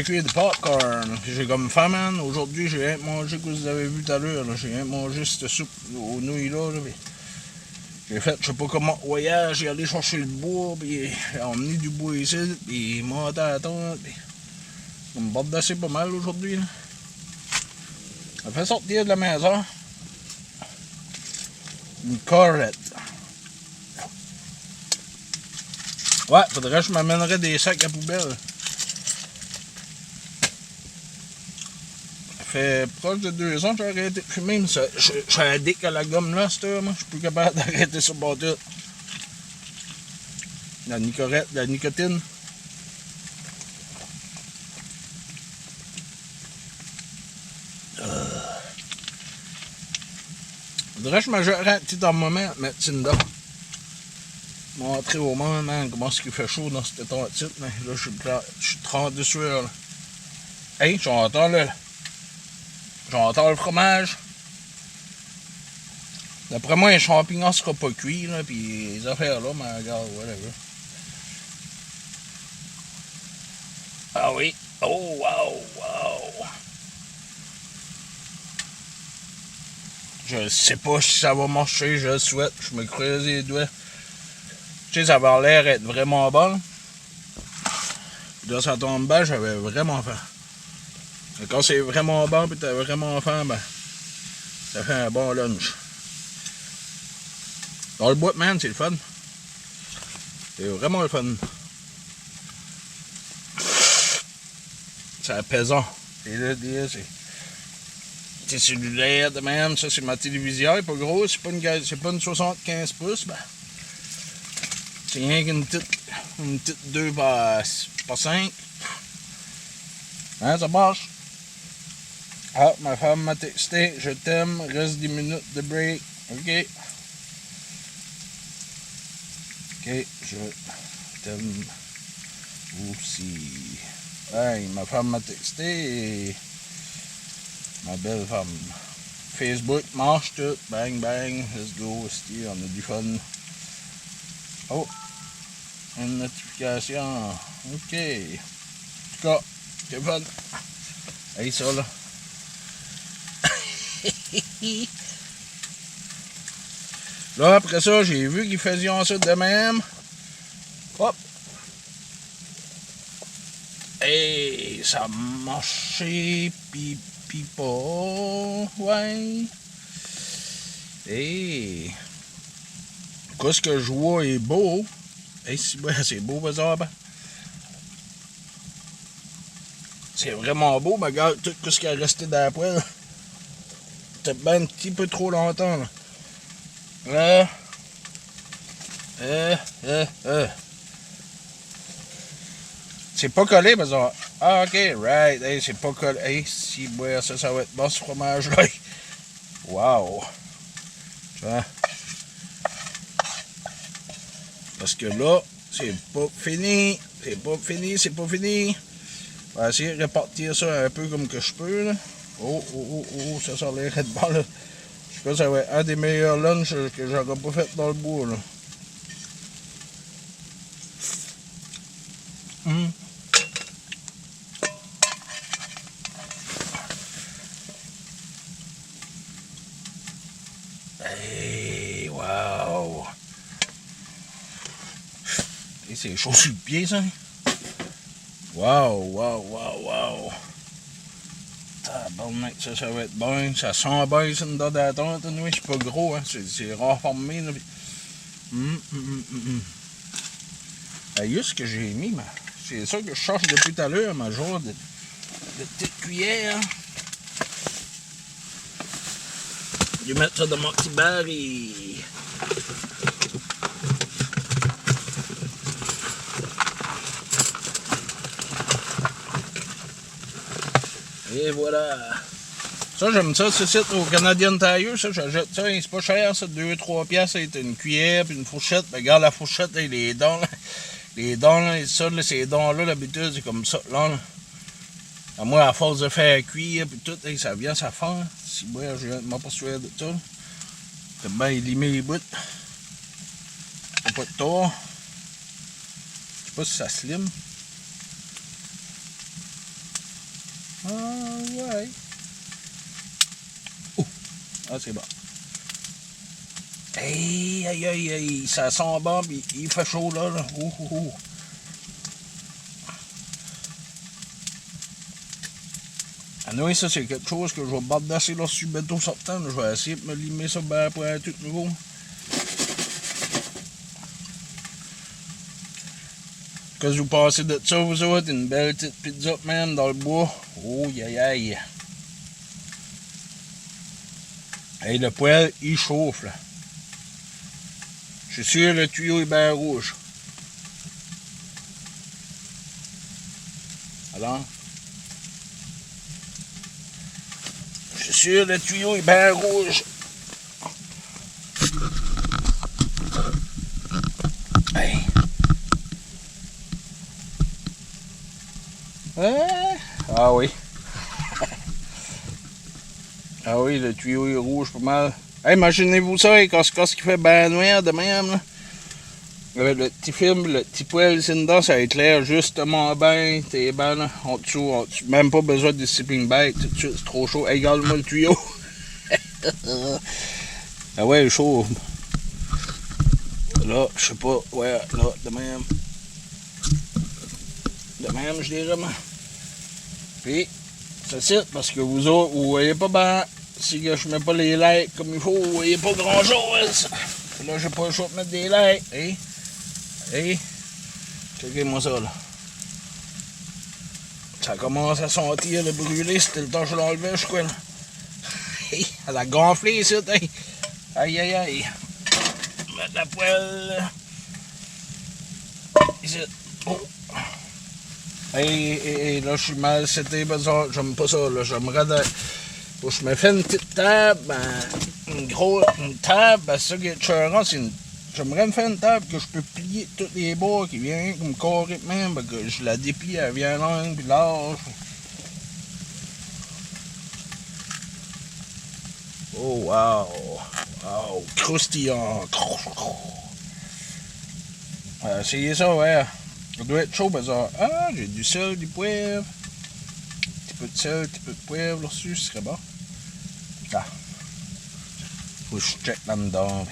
Du popcorn. J'ai comme faim, man. Aujourd'hui, j'ai rien mangé que vous avez vu tout à l'heure. J'ai rien mangé cette soupe aux nouilles là. J'ai fait, je sais pas comment, voyage. J'ai allé chercher le bois. Puis j'ai emmené du bois ici. Puis monté à la tente. Ça me borde assez pas mal aujourd'hui. Ça fait sortir de la maison une corrette. Ouais, faudrait que je m'amènerais des sacs à poubelle. Ça fait proche de 2 ans que j'ai arrêté de fumer, mais j'ai un dick à la gomme là, cette heure, moi. Je suis plus capable d'arrêter sur le bâtiment. La nicotine. Faudrait que je me gère un petit thermomètre, mettre Tinder. Montrer au monde, man, comment est-ce qu'il fait chaud dans cette titre, mais là, je suis 32 sueur, là. Hey, j'entends le fromage. D'après moi, les champignons ne seront pas cuits, là, puis les affaires là, mais regarde, whatever. Ah oui. Oh, wow, wow. Je sais pas si ça va marcher, je le souhaite. Je me creuse les doigts. Tu sais, ça va l'air être vraiment bon. Là, ça tombe bas, j'avais vraiment faim. Et quand c'est vraiment bon et t'as vraiment faim, ben, ça fait un bon lunch. Dans le bois, man, c'est le fun. C'est vraiment le fun. C'est apaisant. Et là, c'est cellulaire de même. Ça, c'est ma télévision. Elle est pas grosse. C'est pas une 75 pouces. Ben, c'est rien qu'une petite 2 par 5. Hein, ça marche. Ah, ma femme m'a texté. Je t'aime. Reste 10 minutes de break. OK. OK, je t'aime aussi. Hey, ma femme m'a texté et ma belle femme. Facebook marche tout. Bang, bang. Let's go. On a du fun. Oh, une notification. OK. En tout cas, c'est fun. Hey, ça là. Là, après ça, j'ai vu qu'ils faisaient ça de même. Hop. Et ça a marché, pipi pas. Ouais. Et. Qu'est-ce que je vois est beau. Et c'est beau, par exemple. C'est vraiment beau, mais regarde tout ce qui est resté dans la poêle. peut-être bien un petit peu trop longtemps, là. C'est pas collé, parce que... Ah, OK, right. Hey, c'est pas collé. Hey, si, ouais, ça va être bon, ce fromage-là. Wow. Tu vois? Parce que là, c'est pas fini. C'est pas fini. Je vais essayer de répartir ça un peu comme que je peux, là. Oh, ça a l'air d'être bon, là. Je pense que ça va être un des meilleurs lunchs que j'aurais pas fait dans le bois, là. Hey, wow! Et c'est chaud sur le pied, ça. Wow! Tabarnak, ça va être bon. Ça sent bien, c'est une dode à la tente. Oui, c'est pas gros, hein. C'est reformé, là. Juste ce que j'ai mis, mais c'est ça que je cherche depuis tout à l'heure, ma genre de petite cuillère. Je vais mettre ça dans mon petit bar et... Et voilà. Ça, j'aime ça, ce site au Canadian Tire, ça, j'achète ça, c'est pas cher, ça, 2-3 piastres, c'est une cuillère puis une fourchette. Ben, regarde la fourchette, et les dents, là. Les dents, là, ça, là, ces dents-là, l'habitude, c'est comme ça, là. À moi, à force de faire cuire, puis tout, hey, ça vient, ça fend. Si moi, je m'en pas souvenir de ça. C'est bien élimé les bouts. C'est pas de tort. Je sais pas si ça slim. Ah, ouais. Oh! Ah, c'est bon. Hey, ça sent bon, puis il fait chaud, là. Ah oui, ça, c'est quelque chose que je vais bardasser là sur bientôt septembre. Je vais essayer de me limer ça ben pour un tout nouveau. Qu'est-ce que vous pensez de ça, vous autres? Une belle petite pizza même dans le bois. Oh, aïe. Hey, le poêle, il chauffe, là. Je suis sûr, le tuyau est bien rouge. Alors? Je suis sûr, le tuyau est bien rouge. Hey. Ah oui. Ah oui, le tuyau est rouge pas mal. Hey, imaginez-vous ça, et quand ce qui fait ben noir de même, là. Avec le petit film, le petit poêle ici dedans, ça éclaire justement bien. T'es ben là, en dessous. Même pas besoin de sleeping bag, tout de suite, c'est trop chaud. Égale-moi le tuyau. Ah ouais, chaud. Là, je sais pas, ouais, là, de même. De même, je dirais, moi. Puis, c'est ça, parce que vous autres, vous voyez pas ben, si je mets pas les lights comme il faut, vous voyez pas grand chose. Là, j'ai pas le choix de mettre des lights. Hey, checkez-moi ça, là. Ça commence à sentir le brûler, c'était le temps que je l'enlevais, je crois, là. Hey, elle a gonflé ici, hey. Aïe. Mettre la poêle. Ici. Oh. Hey, là, je suis mal, c'était bizarre. J'aime pas ça, là. J'aimerais faut que je me fais une petite table, une table, ben, ça qui est chérant, c'est une... J'aimerais me faire une table que je peux plier tous les bords, qui vient comme carré de même, ben, que je la déplie, elle vient longue, puis large. Oh, wow, croustillant. Essayez ça, ouais. Ça doit être chaud, bizarre. Ah, j'ai du sel, du poivre. Un petit peu de sel, un petit peu de poivre là-dessus, ce serait bon. Ah. Faut que je check là-dedans.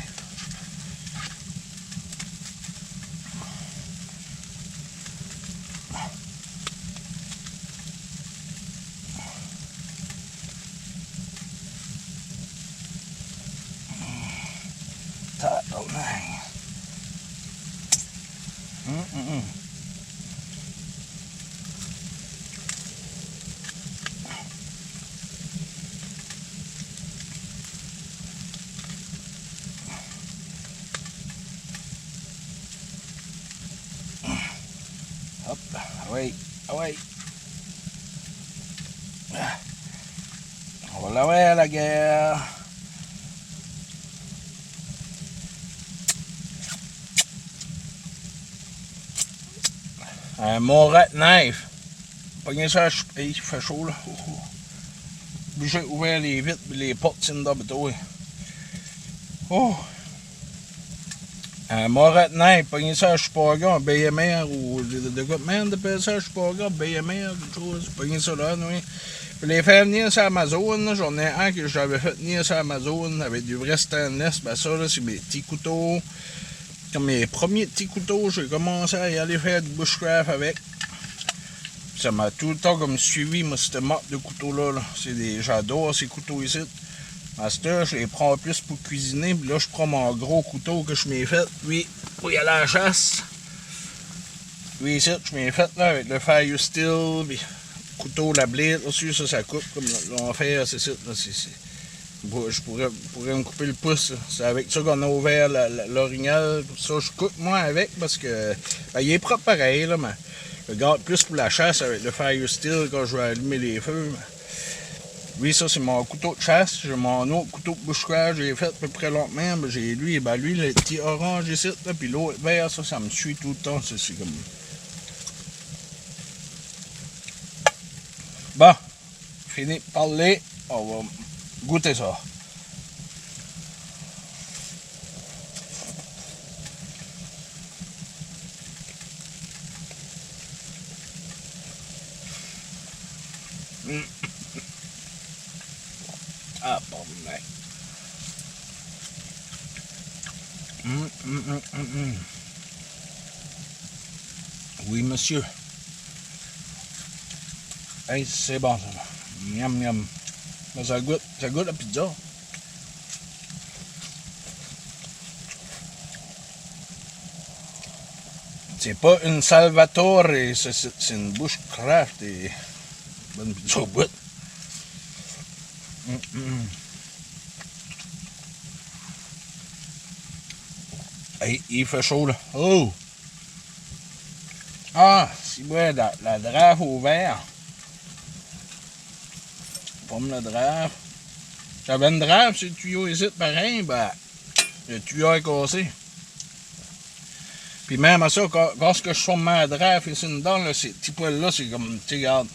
Oui, ah oui. On va l'avoir la guerre. Un Morat Knife. Pognez ça, il fait chaud là. Obligé d'ouvrir les vitres et les portes Tinder toi. Oh! Un Morat Knife, pognez ça à Chupaga, en BMR ou de quoi de même d'appelle ça à Chupaga, BMR, quelque chose. Pognez ça là, oui. Je les faire venir sur Amazon, j'en ai un que j'avais fait venir sur Amazon avec du vrai stainless. Ben ça, là, c'est mes petits couteaux. Comme mes premiers petits couteaux, j'ai commencé à y aller faire du bushcraft avec. Ça m'a tout le temps comme suivi, moi, cette marque de couteaux-là. Là. J'adore ces couteaux ici. À ce temps, je les prends plus pour cuisiner. Puis là, je prends mon gros couteau que je m'ai fait. Lui, pour y aller à la chasse. Lui, ici, je m'ai fait là, avec le Fire Steel. Puis couteau, la blade. Là-dessus, ça coupe comme l'enfer. C'est ça. Là, je pourrais me couper le pouce. C'est avec ça qu'on a ouvert l'orignal. Ça, je coupe moi avec parce que. Ben, il est propre pareil, là, mais je garde plus pour la chasse avec le Fire Steel quand je vais allumer les feux. Mais... Oui, ça, c'est mon couteau de chasse. J'ai mon autre couteau de bushcraft. J'ai fait à peu près lentement. Mais j'ai lui, le petit orange ici, là, puis l'autre vert, ça me suit tout le temps. C'est comme. Bon, fini de parler. On va goûter ça. Ah, bon, mec. Oui, monsieur. Hey, c'est bon, ça. Miam, miam. Mais ça goûte la pizza. C'est pas une Salvatore, c'est une bushcraft et bonne pizza au bout. Hey, il fait chaud là. Oh! Ah, c'est vrai, la draft au vert. Pomme la draft. J'avais une draft sur le tuyau ici, pareil, ben, le tuyau est cassé. Puis même à ça, quand je forme ma draft ici dedans, là, ces petits poils-là, c'est comme, tu regarde.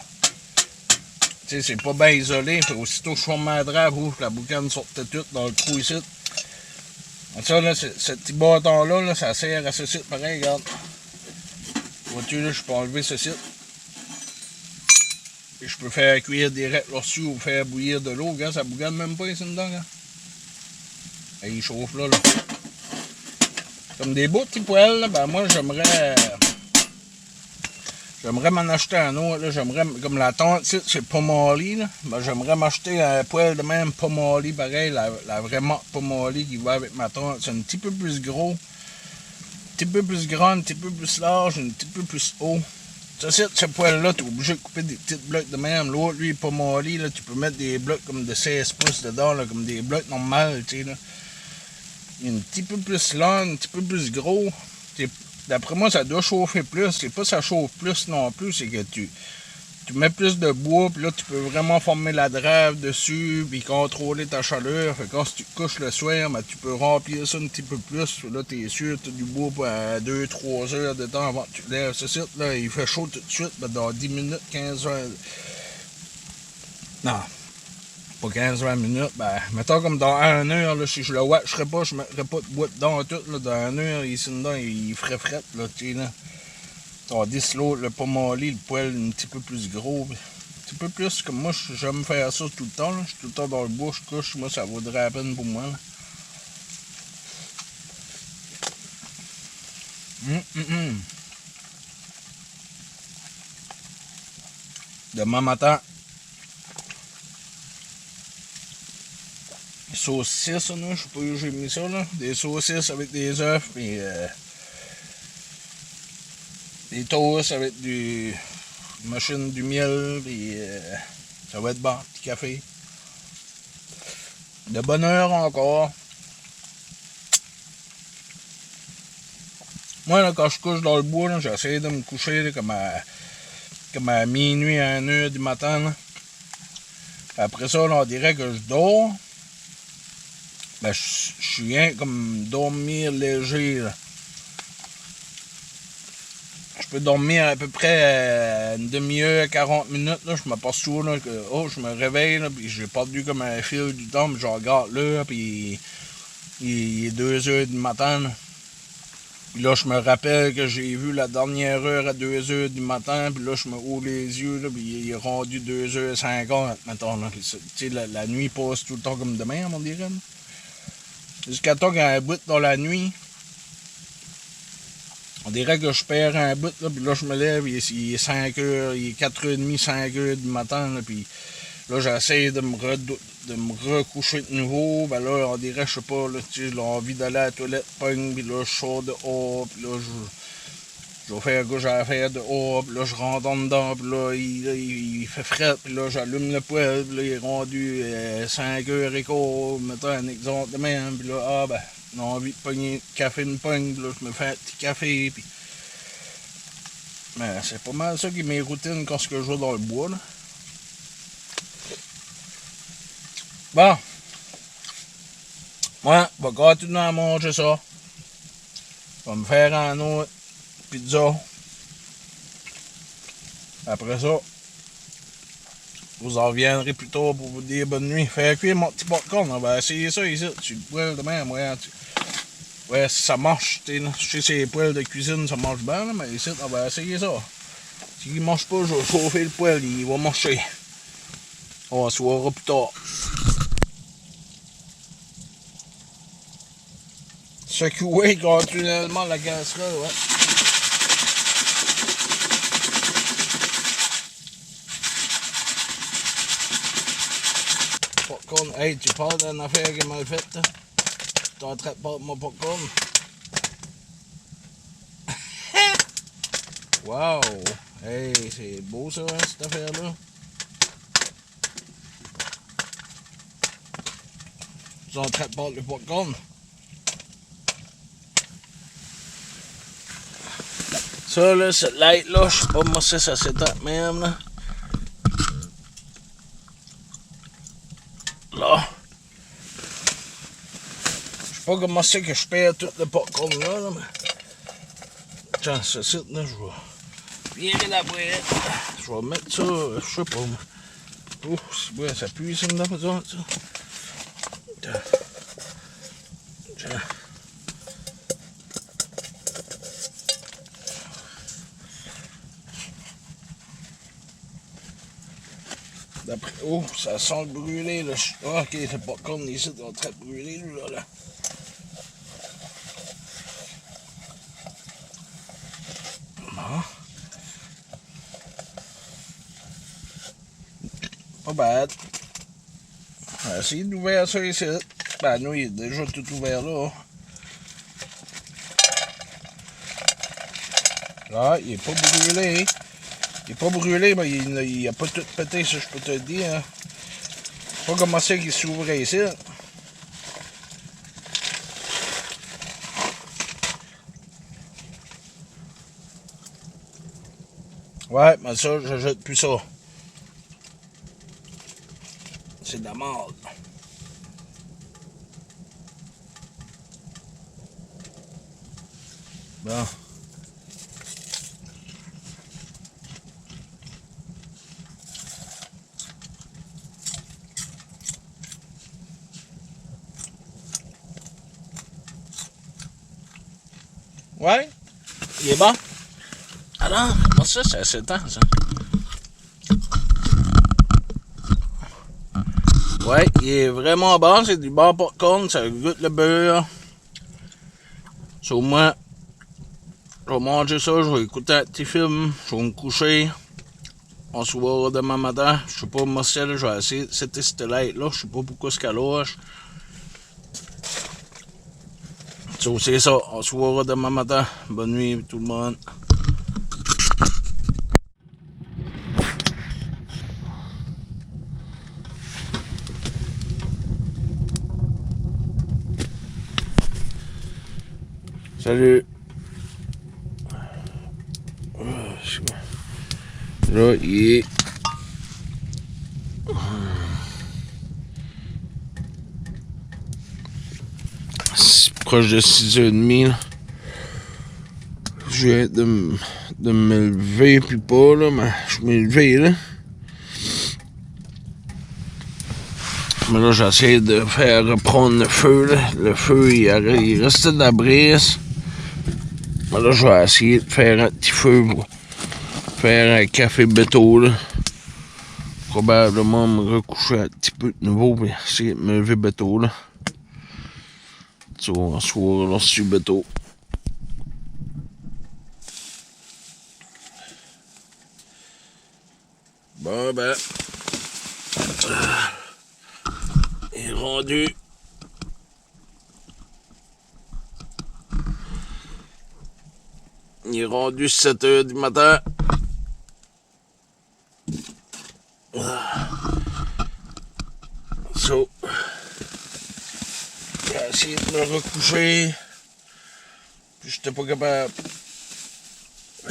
Tu sais, c'est pas bien isolé. Puis aussitôt que je forme ma draft, la boucane sortait toute dans le trou ici. Ça, là, ce petit bâton-là, là, ça sert à ce site pareil, regarde. Vois-tu, là, je peux enlever ce site. Et je peux faire cuire direct là-dessus ou faire bouillir de l'eau. Regarde, ça boucane même pas ici dedans, regarde. Et il chauffe là, là. Comme des beaux petits poêles, là, ben moi, j'aimerais m'en acheter un autre, j'aimerais, comme la tente, c'est Pomoly, là, ben j'aimerais m'acheter un poêle de même Pomoly, pareil, la vraie marque Pomoly qui va avec ma tente, c'est un petit peu plus gros, un petit peu plus grand, un petit peu plus large, un petit peu plus haut. Ça, ce poêle-là, tu es obligé de couper des petites blocs de même, l'autre, lui, Pomoly, là, tu peux mettre des blocs comme de 16 pouces dedans, là, comme des blocs normaux, tu sais, là. Il est un petit peu plus long, un petit peu plus gros. D'après moi, ça doit chauffer plus. C'est pas que ça chauffe plus non plus, c'est que tu mets plus de bois, puis là, tu peux vraiment former la drave dessus, puis contrôler ta chaleur. Fait que quand tu couches le soir, ben, tu peux remplir ça un petit peu plus. Là, t'es sûr, tu as du bois pour 2-3 heures de temps avant que tu lèves ce site. Là, il fait chaud tout de suite, ben, dans 10 minutes, 15 heures. Non. Pas 15-20 minutes, ben, mettons comme dans 1 heure, là, si je le watcherais pas, je mettrais pas de bois dedans tout, là, dans 1 heure, ici dedans, il ferait fret, là, tu sais, là. Tandis l'autre, le Pomoly, le poêle un petit peu plus gros, un petit peu plus, comme moi, j'aime faire ça tout le temps, là, je suis tout le temps dans le bois, je couche, moi, ça vaudrait la peine pour moi, là. Demain matin, saucisses, là, je sais pas où j'ai mis ça, là. Des saucisses avec des œufs, puis des toasts avec du machine du miel, puis ça va être bon, petit café. De bonne heure encore. Moi, là, quand je couche dans le bois, j'essaie de me coucher là, comme à comme à minuit, à 1h du matin. Là. Après ça, là, on dirait que je dors. Ben, je suis rien comme dormir léger. Là. Je peux dormir à peu près une demi-heure, 40 minutes. Là. Je me passe souvent là, que je me réveille, là, puis j'ai perdu comme un fil du temps, puis je regarde là, puis il est 2h du matin. Là. Puis là, je me rappelle que j'ai vu la dernière heure à 2h du matin, puis là, je me ouvre les yeux, là, puis il est rendu 2h50, maintenant. Là. Tu sais, la nuit passe tout le temps comme demain, on dirait. Là. Jusqu'à temps qu'il y a un bout dans la nuit, on dirait que je perds un bout, là, puis là, je me lève, il est 5h, il est 4h30, 5h du matin, là, puis là, j'essaie de me recoucher de nouveau, ben là, on dirait, je sais pas, là, tu sais, j'ai envie d'aller à la toilette, pogne, puis là, je sors dehors, puis là, je vais faire ce que j'ai à faire dehors, puis là, je rentre en dedans, puis là, il fait frais, puis là, j'allume le poêle, puis là, il est rendu 5h15, mettons un exemple de même, puis là, ben, j'ai envie de pogner café une pogne, puis là, je me fais un petit café, puis... Mais c'est pas mal ça qui est mes routines quand je joue dans le bois, là. Bon. Moi, je vais continuer à manger ça. Je vais me faire un autre pizza. Après ça, vous en reviendrez plus tard pour vous dire bonne nuit. Faire cuire mon petit popcorn, on va essayer ça ici. Tu le poêle demain, moi. Ouais, si ça marche, tu sais, je sais ces poêles de cuisine, ça marche bien, là, mais ici, on va essayer ça. S'il marche pas, je vais chauffer le poêle, il va marcher. On se verra plus tard. Secouer continuellement la casserole, ouais. Popcorn, hey, tu parles d'une affaire qui est mal faite, là? Tu en traites pas de mon popcorn? Wow! Hey, c'est beau ça, hein, cette affaire-là. Tu en traites pas le popcorn? Ça, là, cette light-là, je sais pas moi si ça s'éteint même, là. Là. Je sais pas comment c'est que je perds tout le popcorn là, mais... Tiens, ce site, là, je vais virer la boîte. Je vais mettre ça, je sais pas, moi. Ouf, ouais, ça pue ici, là, par exemple, ça. Tiens. Tiens. D'après, oh, ça sent le brûlé, là. Ah, ok, c'est pas comme ici, on traite brûlé, lui, là. Bon. Pas bad. On va essayer d'ouvrir ça ici. Ben, nous, il est déjà tout ouvert, là. Là, il est pas brûlé. Il est pas brûlé, mais il a pas tout pété, ça, je peux te le dire. Hein. Pas comment c'est qu'il s'ouvrait ici. Ouais, mais ça, je jette plus ça. C'est de la merde. Bon. Ouais, il est bon. Alors, comment ça, c'est assez temps, ça. Ouais, il est vraiment bon, c'est du bon popcorn, ça goûte le beurre. Sur moi, je vais manger ça, je vais écouter un petit film, je vais me coucher. On se voit demain matin. Je sais pas, moi, je vais essayer c'était cette light-là, je sais pas pourquoi ce qu'elle lâche. C'est ça, on se voit demain matin. Bonne nuit tout le monde. Salut. Là, il est... proche de 6h30. Là. Je viens de me lever, puis pas, là, mais je m'ai levé, là. Mais là, j'essaie de faire reprendre le feu, là. Le feu, il restait de la brise. Mais là, je vais essayer de faire un petit feu pour faire un café béto, là. Probablement me recoucher un petit peu de nouveau, puis essayer de me lever béto, là. Tu vois, en soir, là, sur béto. Bon, ben... il est rendu... il est rendu 7h du matin. So... j'ai essayé de me recoucher. Puis j'étais pas capable.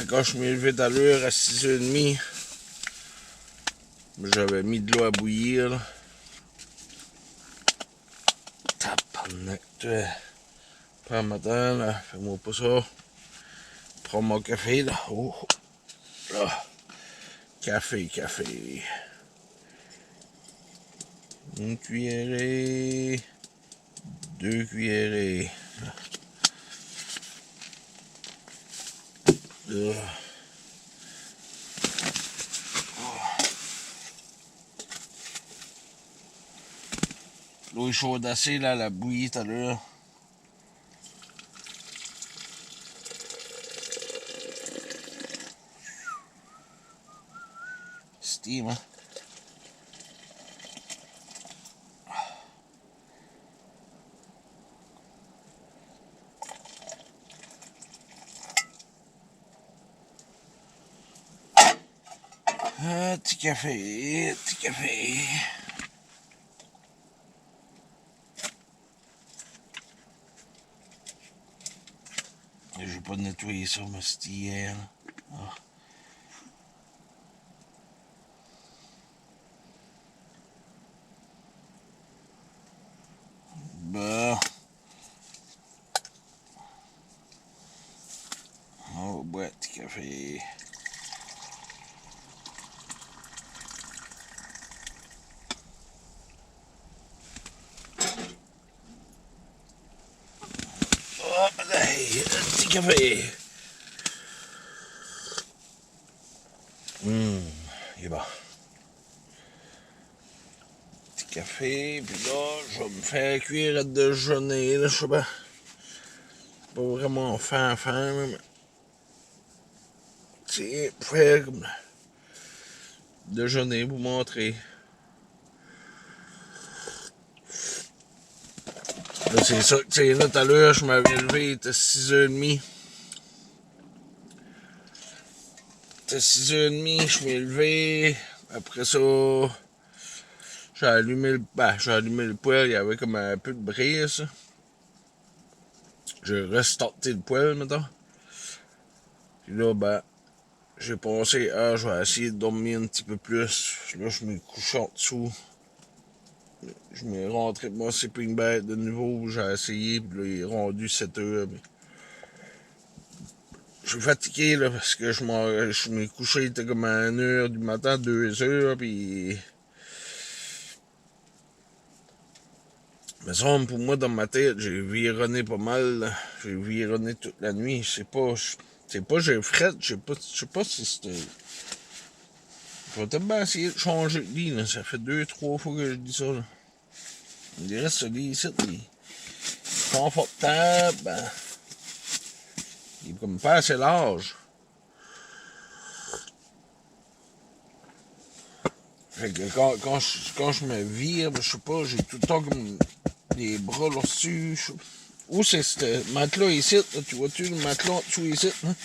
Quand je m'ai levé à l'heure à 6h30, j'avais mis de l'eau à bouillir. Là. Tabarnak, toi. Pas le matin, là. Fais-moi pas ça. Prends mon café, là. Oh. Là. Café. Une cuillerée. 2 cuillerées. Là. L'eau est chaude assez, là, la bouillie tout à l'heure. Steam, hein? Petit café. Je vais pas nettoyer ça, mais c'était hier. Ah. Bon. On va boire petit café. Petit café. Il est bon. Petit café, puis là, je vais me faire cuire à déjeuner, là, je sais pas. Pas vraiment faim, mais... tu sais, pour faire comme... déjeuner, vous montrer. Là, c'est ça, tu sais, là, tout à l'heure, je m'avais levé, il était 6h30. C'était 6h30, je m'ai levé. Après ça, j'ai allumé le poêle, il y avait comme un peu de brise. J'ai restarté le poêle, maintenant. Puis là, ben, j'ai pensé, je vais essayer de dormir un petit peu plus. Là, je me couche en dessous. Je m'ai rentré mon sleeping bag de nouveau, j'ai essayé, puis là, il est rendu 7h. Mais... je suis fatigué, là, parce que je m'ai couché, il était comme à 1h du matin, 2h, puis... mais ça, pour moi, dans ma tête, j'ai vironné pas mal, là. J'ai vironné toute la nuit, je sais pas, j'ai fret, je sais pas si c'était... je vais peut-être bien essayer de changer de lit, là, ça fait 2-3 fois que je dis ça, là. On dirait ce lit ici, il est confortable, ben... il est comme pas assez large. Fait que quand je me vire, je sais pas, j'ai tout le temps comme les bras là-dessus. Où c'est ce matelas ici, là, tu vois-tu le matelas en dessous ici, hein?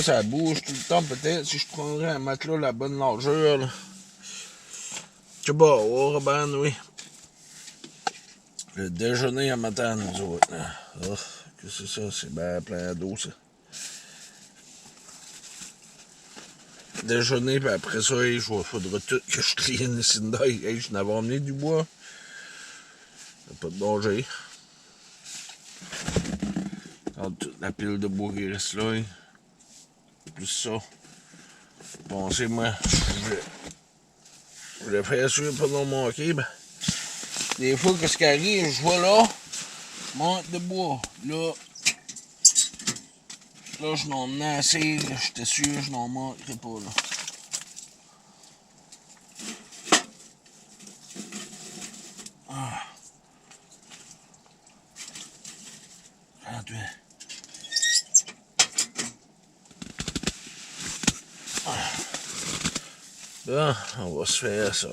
Ça bouge tout le temps peut-être. Si je prendrais un matelas la bonne largeur, là. Je sais pas, oh, Robin, oui. Le déjeuner à matin, nous autres, là. Oh, que c'est ça, c'est bien plein d'eau, ça. déjeuner, puis après ça, il faudra tout que je clean ici dedans. Hey, je n'avais emmené du bois. Pas de danger. Regarde toute la pile de bois qui reste là. Hein. Plus ça. Pensez, moi, je voulais faire sûr pas non manquer. Ben, des fois, qu'est-ce qui arrive, je vois là, manque de bois. Là, je n'en emmenais assez. J'étais sûr que je n'en manquerais pas là. Ah. Là, on va se faire ça.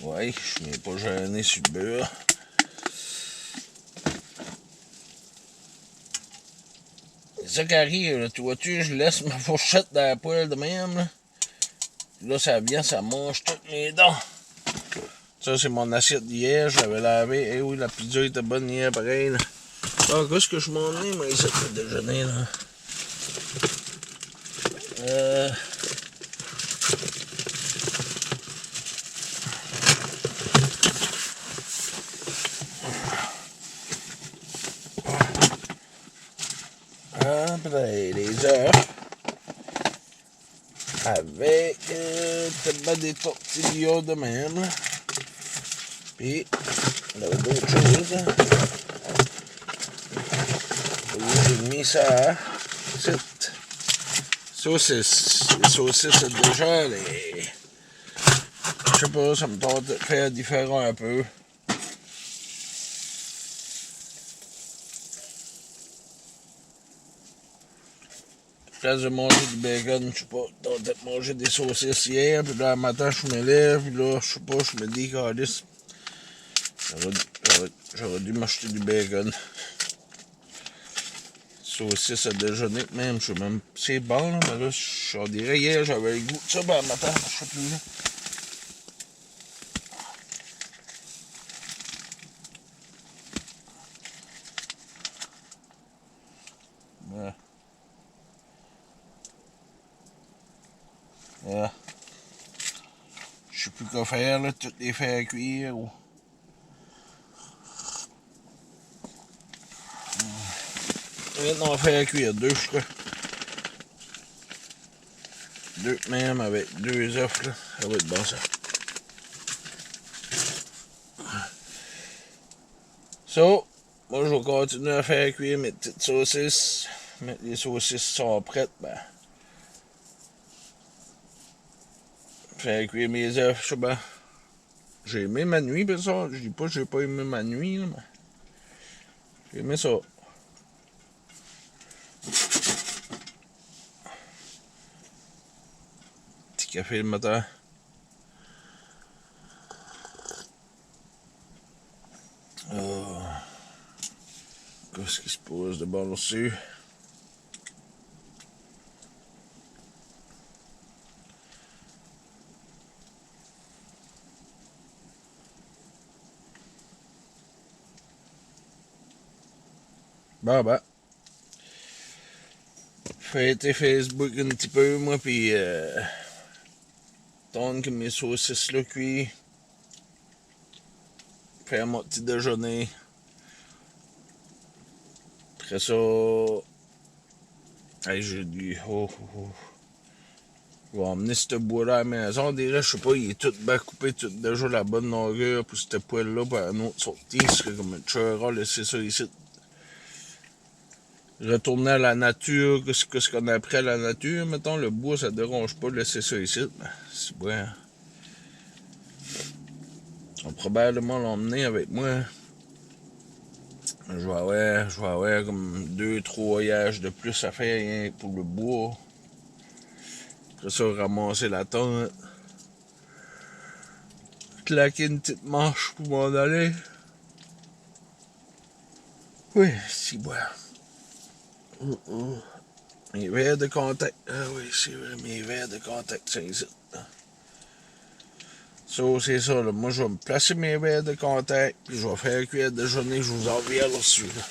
Ouais, je n'ai pas gêné sur le beurre. C'est ça qui arrive, là. Tu vois-tu, je laisse ma fourchette dans la poêle de même, là. Là, ça vient, ça mange toutes mes dents. Ça, c'est mon assiette d'hier, je l'avais lavé. Eh oui, la pizza était bonne hier, pareil, là. Ah, qu'est-ce que je m'en ai, moi, ici, pour le déjeuner, là? Après, les œufs. Avec des tortillas de même. Puis, on avait d'autres choses. J'ai mis ça. C'est saucisses. Les saucisses, c'est déjà les. Je sais pas, ça me tente de faire différent un peu. Place de manger du bacon, je sais pas, tenté de manger des saucisses hier, puis là, le matin, je me lève, puis là, je sais pas, je me dis, calisse, j'aurais dû m'acheter du bacon. Saucisses à déjeuner, même, je sais même, c'est bon, là, mais là, on dirait, hier, j'avais le goût de ça, ben, le matin, je sais plus, là. Ouais. Yeah. Je sais plus quoi faire, là, toutes les faire cuire ou. On va faire cuire deux, je crois. Deux même avec deux œufs, là. Ça va être bon, ça. So, moi, je vais continuer à faire cuire mes petites saucisses. Mais les saucisses sont prêtes, ben. Faire cuire mes œufs, je sais pas. J'ai aimé ma nuit, pour ça. Je dis pas que j'ai pas aimé ma nuit, là, mais. J'ai aimé ça. Petit café le matin. Oh. Qu'est-ce qui se pose de bon dessus? Ben. Fêter Facebook un petit peu, moi, puis attendre que mes saucisses là cuisent. Faire mon petit déjeuner. Après ça, hey, j'ai dit, je vais emmener ce bois-là à la maison. Déjà, je sais pas, il est tout bien coupé, tout déjà la bonne longueur pour cette poêle-là, pour un autre sortie. C'est comme un tueur à laisser ça ici. Retourner à la nature, qu'est-ce qu'on a appris à la nature, mettons, le bois, ça dérange pas de laisser ça ici. C'est bon. On va probablement l'emmener avec moi. Je vais avoir comme 2-3 voyages de plus à faire hein, pour le bois. Après ça, ramasser la tente. Claquer une petite manche pour m'en aller. Oui, c'est bon. Mes verres de contact. Ah oui, c'est vrai, mes verres de contact, c'est ici. So, c'est ça, là. Moi, je vais me placer mes verres de contact, puis je vais faire cuire le déjeuner, je vous en reviens là-dessus, là.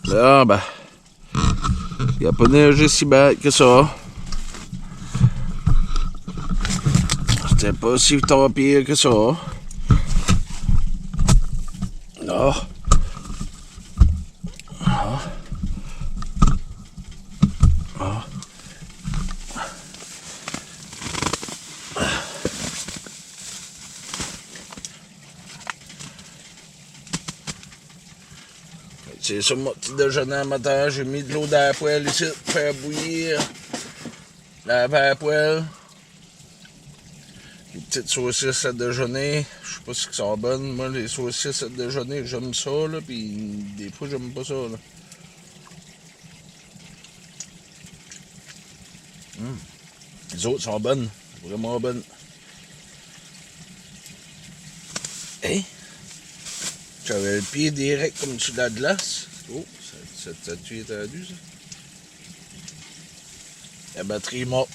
Là, ben, il n'y a pas neigé si bête que ça. C'était pas si tant pire que ça. Non. Ah. Ah. C'est ça mon petit déjeuner à matin. J'ai mis de l'eau dans la poêle ici pour faire bouillir. Laver la poêle. Les petites saucisses à déjeuner. Je sais pas si ça sont bonnes. Moi, les saucisses à déjeuner, j'aime ça, là. Puis des fois, j'aime pas ça, là. Les autres sont bonnes. Vraiment bonnes. Hein? J'avais le pied direct comme sur la glace. Oh, ça tu est tendu, ça? La batterie est morte.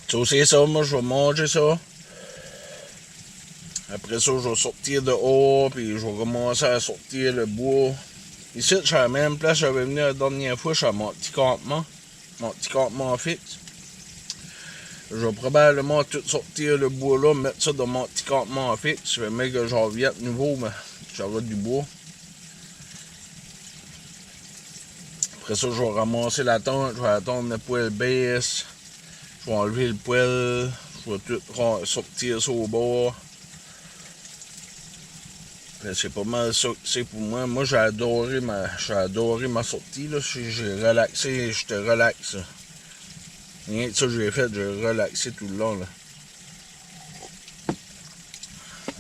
Ça, c'est ça, moi, je vais manger ça. Après ça, je vais sortir dehors, puis je vais commencer à sortir le bois. Ici, je suis à la même place que j'avais venu la dernière fois, je suis à mon petit campement fixe. Je vais probablement tout sortir le bois là, mettre ça dans mon petit campement fixe. Je vais mettre que j'en reviens de nouveau, mais j'aurai du bois. Après ça, je vais ramasser la tente, je vais attendre que le poêle baisse. Je vais enlever le poêle, je vais tout sortir ça au bord. C'est pas mal ça que c'est pour moi. Moi, j'ai adoré ma sortie, là. J'ai relaxé, j'étais relax. Rien que ça que j'ai fait, j'ai relaxé tout le long, là.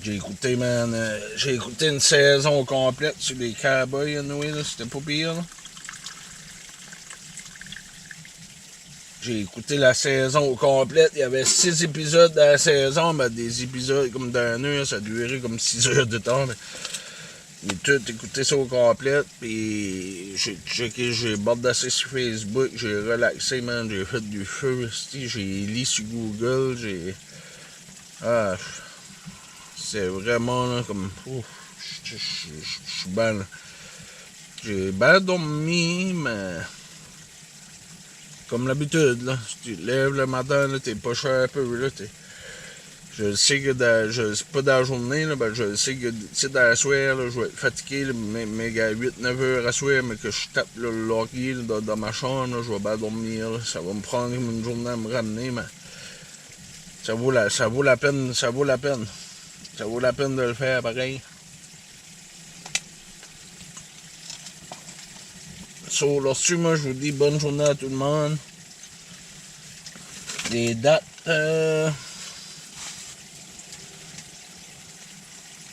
J'ai écouté une saison complète sur les Cowboys, anyway, là. C'était pas pire, là. J'ai écouté la saison complète. Il y avait 6 épisodes dans la saison, mais des épisodes comme d'un heure, ça durait comme 6 heures de temps. J'ai tout écouté ça au complet, puis j'ai checké, j'ai bordassé sur Facebook, j'ai relaxé, man, j'ai fait du feu, j'ai lu sur Google, ah, c'est vraiment, là, comme, je suis bien, là. J'ai bien dormi, mais, comme l'habitude, là, si tu te lèves le matin, là, t'es pas cher un peu, là, je sais que c'est pas dans la journée, là, ben je sais que dans la soirée, là, je vais être fatigué, là, mais à 8-9 heures à soir, mais que je tape là, le laurier là, dans ma chambre, là, je vais bien dormir. Là. Ça va me prendre une journée à me ramener, mais ça vaut la peine. Ça vaut la peine de le faire pareil. So, là-dessus, moi, je vous dis bonne journée à tout le monde. Les dates...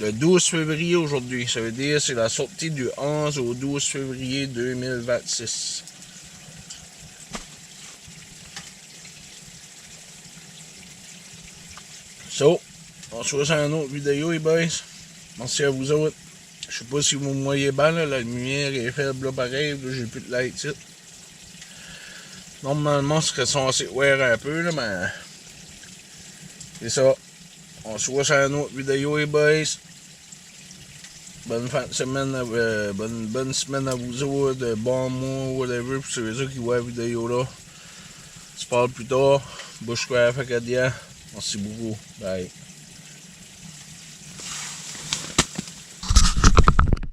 Le 12 février aujourd'hui, ça veut dire c'est la sortie du 11 au 12 février 2026. So, on se voit sur une autre vidéo, les boys. Merci à vous autres. Je sais pas si vous me voyez bien, là, la lumière est faible, là, pareil, là, j'ai plus de light ici. Normalement, ce serait censé voir un peu, là, mais... C'est ça. On se voit sur une autre vidéo, les boys. Bonne fin de semaine, bonne semaine à vous autres, bon mois, whatever, pour ceux qui voient la vidéo là. On se parle plus tard. Bushcraft Acadien. Merci beaucoup. Bye.